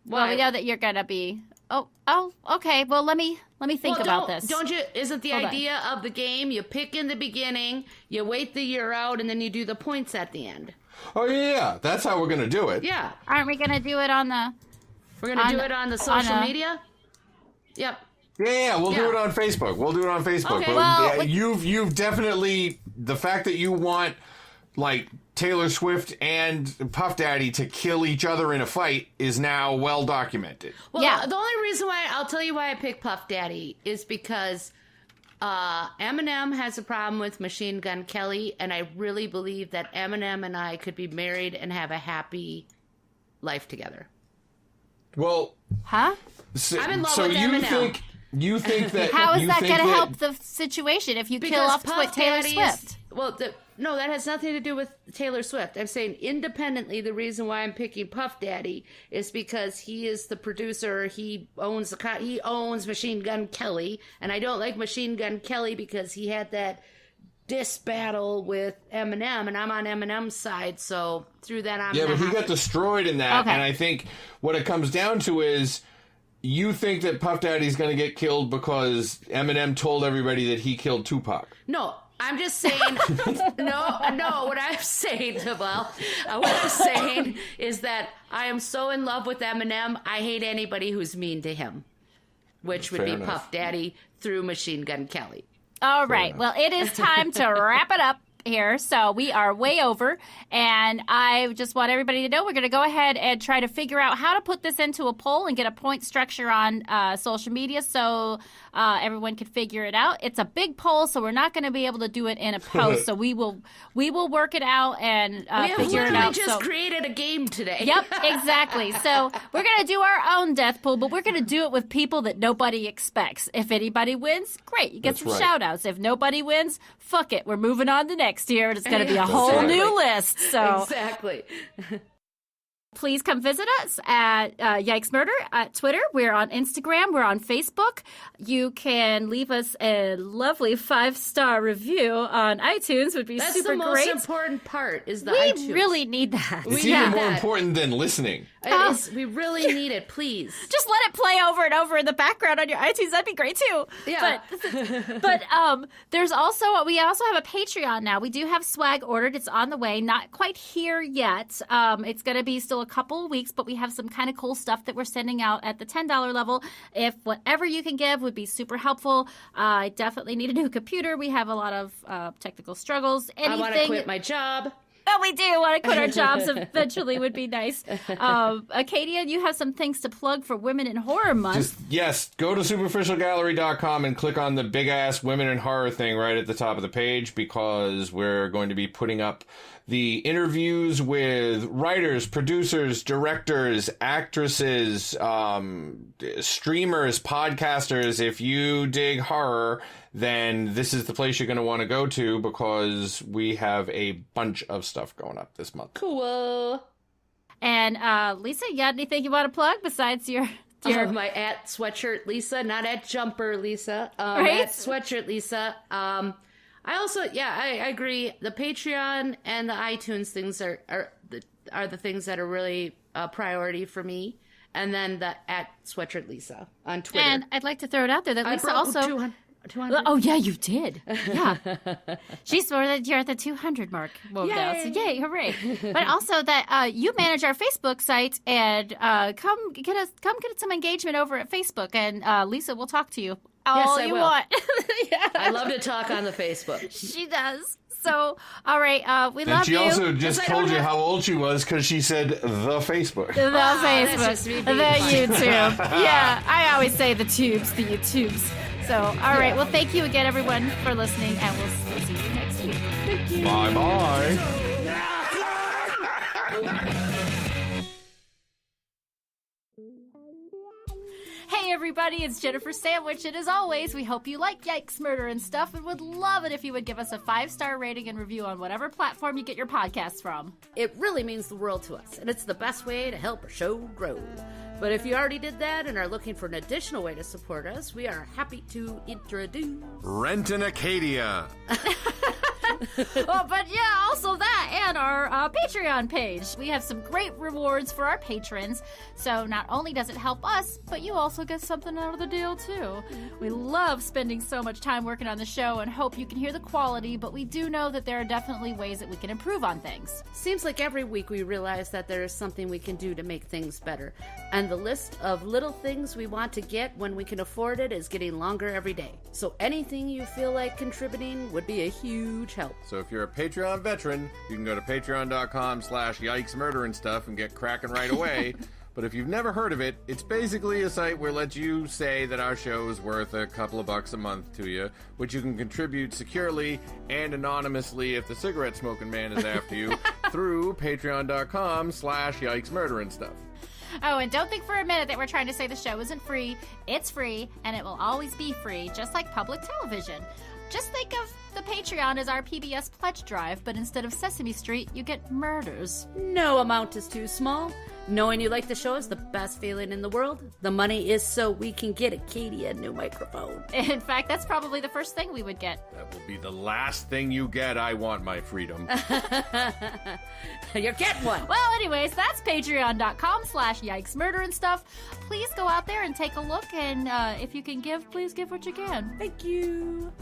Speaker 3: Why?
Speaker 5: Well, we know that you're going to be... Oh, okay. Well, let me think about this.
Speaker 3: Don't you? Isn't the
Speaker 5: Hold
Speaker 3: idea of the game you pick in the beginning, you wait the year out, and then you do the points at the end?
Speaker 4: Oh yeah, that's how we're gonna do it.
Speaker 3: Yeah.
Speaker 5: Aren't we going to do it on the...
Speaker 3: We're gonna do it on the social media. Yep.
Speaker 4: Yeah, we'll do it on Facebook.
Speaker 3: Okay.
Speaker 4: Well, you've definitely, the fact that you want like Taylor Swift and Puff Daddy to kill each other in a fight is now well documented.
Speaker 3: Well,
Speaker 5: Yeah.
Speaker 3: the only reason why I'll tell you why I picked Puff Daddy is because Eminem has a problem with Machine Gun Kelly, and I really believe that Eminem and I could be married and have a happy life together.
Speaker 4: Well,
Speaker 5: Huh?
Speaker 3: I'm in love with Eminem.
Speaker 4: You think that...
Speaker 5: How is that going to help the situation if you kill off Taylor Swift?
Speaker 3: Well, no, that has nothing to do with Taylor Swift. I'm saying independently, the reason why I'm picking Puff Daddy is because he is the producer. He owns Machine Gun Kelly, and I don't like Machine Gun Kelly because he had that diss battle with Eminem, and I'm on Eminem's side. So through that, but
Speaker 4: he got destroyed in that, and I think what it comes down to is, you think that Puff Daddy's going to get killed because Eminem told everybody that he killed Tupac.
Speaker 3: No, I'm just saying, what I'm saying is that I am so in love with Eminem, I hate anybody who's mean to him, which would be Puff Daddy through Machine Gun Kelly.
Speaker 5: All right. Well, it is time to wrap it up here. So we are way over, and I just want everybody to know we're going to go ahead and try to figure out how to put this into a poll and get a point structure on social media so everyone can figure it out. It's a big poll, so we're not going to be able to do it in a post. So we will work it out and figure it out.
Speaker 3: We just created a game today.
Speaker 5: Yep, exactly. So we're going to do our own death pool, but we're going to do it with people that nobody expects. If anybody wins, great. You get some shout outs. If nobody wins, fuck it. We're moving on to next year, and it's going to be a whole new list. So
Speaker 3: exactly.
Speaker 5: Please come visit us at Yikes Murder at Twitter. We're on Instagram. We're on Facebook. You can leave us a lovely 5-star review on iTunes. Would be
Speaker 3: That's
Speaker 5: super
Speaker 3: the
Speaker 5: great.
Speaker 3: most important part is the
Speaker 5: we
Speaker 3: iTunes.
Speaker 5: really need that.
Speaker 4: It's even more important than listening.
Speaker 3: We really need it, please.
Speaker 5: Just let it play over and over in the background on your iTunes. That'd be great too.
Speaker 3: Yeah.
Speaker 5: But there's also we also have a Patreon now. We do have swag ordered. It's on the way. Not quite here yet. It's going to be still a couple of weeks, but we have some kind of cool stuff that we're sending out at the $10 level. If whatever you can give would be super helpful. I definitely need a new computer. We have a lot of technical struggles.
Speaker 3: I want to quit my job.
Speaker 5: Oh, we do want to quit our jobs eventually would be nice. Acadia, you have some things to plug for Women in Horror Month.
Speaker 4: Go to superficialgallery.com and click on the big-ass Women in Horror thing right at the top of the page, because we're going to be putting up the interviews with writers, producers, directors, actresses, streamers, podcasters. If you dig horror, then this is the place you're going to want to go to, because we have a bunch of stuff going up this month.
Speaker 3: Cool.
Speaker 5: And Lisa, you got anything you want to plug besides your
Speaker 3: my at Sweatshirt Lisa, not at Jumper Lisa,
Speaker 5: right?
Speaker 3: At Sweatshirt Lisa. I also, I agree. The Patreon and the iTunes things are the things that are really a priority for me. And then the at Sweatshirt Lisa on Twitter.
Speaker 5: And I'd like to throw it out there that Lisa also
Speaker 3: 200.
Speaker 5: Oh, yeah, you did. Yeah. She swore that you're at the 200 mark. Well,
Speaker 3: yay.
Speaker 5: So yay, hooray. But also that you manage our Facebook site, and come get some engagement over at Facebook, and Lisa will talk to you all
Speaker 3: I
Speaker 5: you
Speaker 3: will.
Speaker 5: want. Yeah.
Speaker 3: I love to talk on the Facebook.
Speaker 5: She does. So, all right, we love you.
Speaker 4: And she also just told you how old she was because she said the Facebook.
Speaker 5: The Facebook,
Speaker 3: just me
Speaker 5: the
Speaker 3: being funny.
Speaker 5: YouTube. Yeah, I always say the tubes, the YouTubes. So, all right, well, thank you again, everyone, for listening, and we'll see you next week. Thank you.
Speaker 4: Bye-bye.
Speaker 5: Hey everybody, it's Jennifer Sandwich, and as always, we hope you like Yikes, Murder, and Stuff, and would love it if you would give us a 5-star rating and review on whatever platform you get your podcasts from.
Speaker 3: It really means the world to us, and it's the best way to help our show grow. But if you already did that and are looking for an additional way to support us, we are happy to introduce...
Speaker 6: Rent an Acadia.
Speaker 5: Oh, but yeah, also that and our Patreon page. We have some great rewards for our patrons. So not only does it help us, but you also get something out of the deal too. We love spending so much time working on the show and hope you can hear the quality, but we do know that there are definitely ways that we can improve on things.
Speaker 3: Seems like every week we realize that there is something we can do to make things better. And the list of little things we want to get when we can afford it is getting longer every day. So anything you feel like contributing would be a huge help.
Speaker 6: So if you're a Patreon veteran, you can go to patreon.com/yikesmurderandstuff and get cracking right away. But if you've never heard of it, it's basically a site where it lets you say that our show is worth a couple of bucks a month to you, which you can contribute securely and anonymously if the cigarette smoking man is after you through patreon.com/yikesmurderandstuff.
Speaker 5: Oh, and don't think for a minute that we're trying to say the show isn't free. It's free, and it will always be free, just like public television. Just think of the Patreon as our PBS pledge drive, but instead of Sesame Street, you get murders.
Speaker 3: No amount is too small. Knowing you like the show is the best feeling in the world. The money is so we can get Acadia a new microphone.
Speaker 5: In fact, that's probably the first thing we would get.
Speaker 6: That will be the last thing you get. I want my freedom.
Speaker 3: You get one.
Speaker 5: Well, anyways, that's patreon.com/yikesmurderandstuff. Please go out there and take a look, and if you can give, please give what you can.
Speaker 3: Thank you.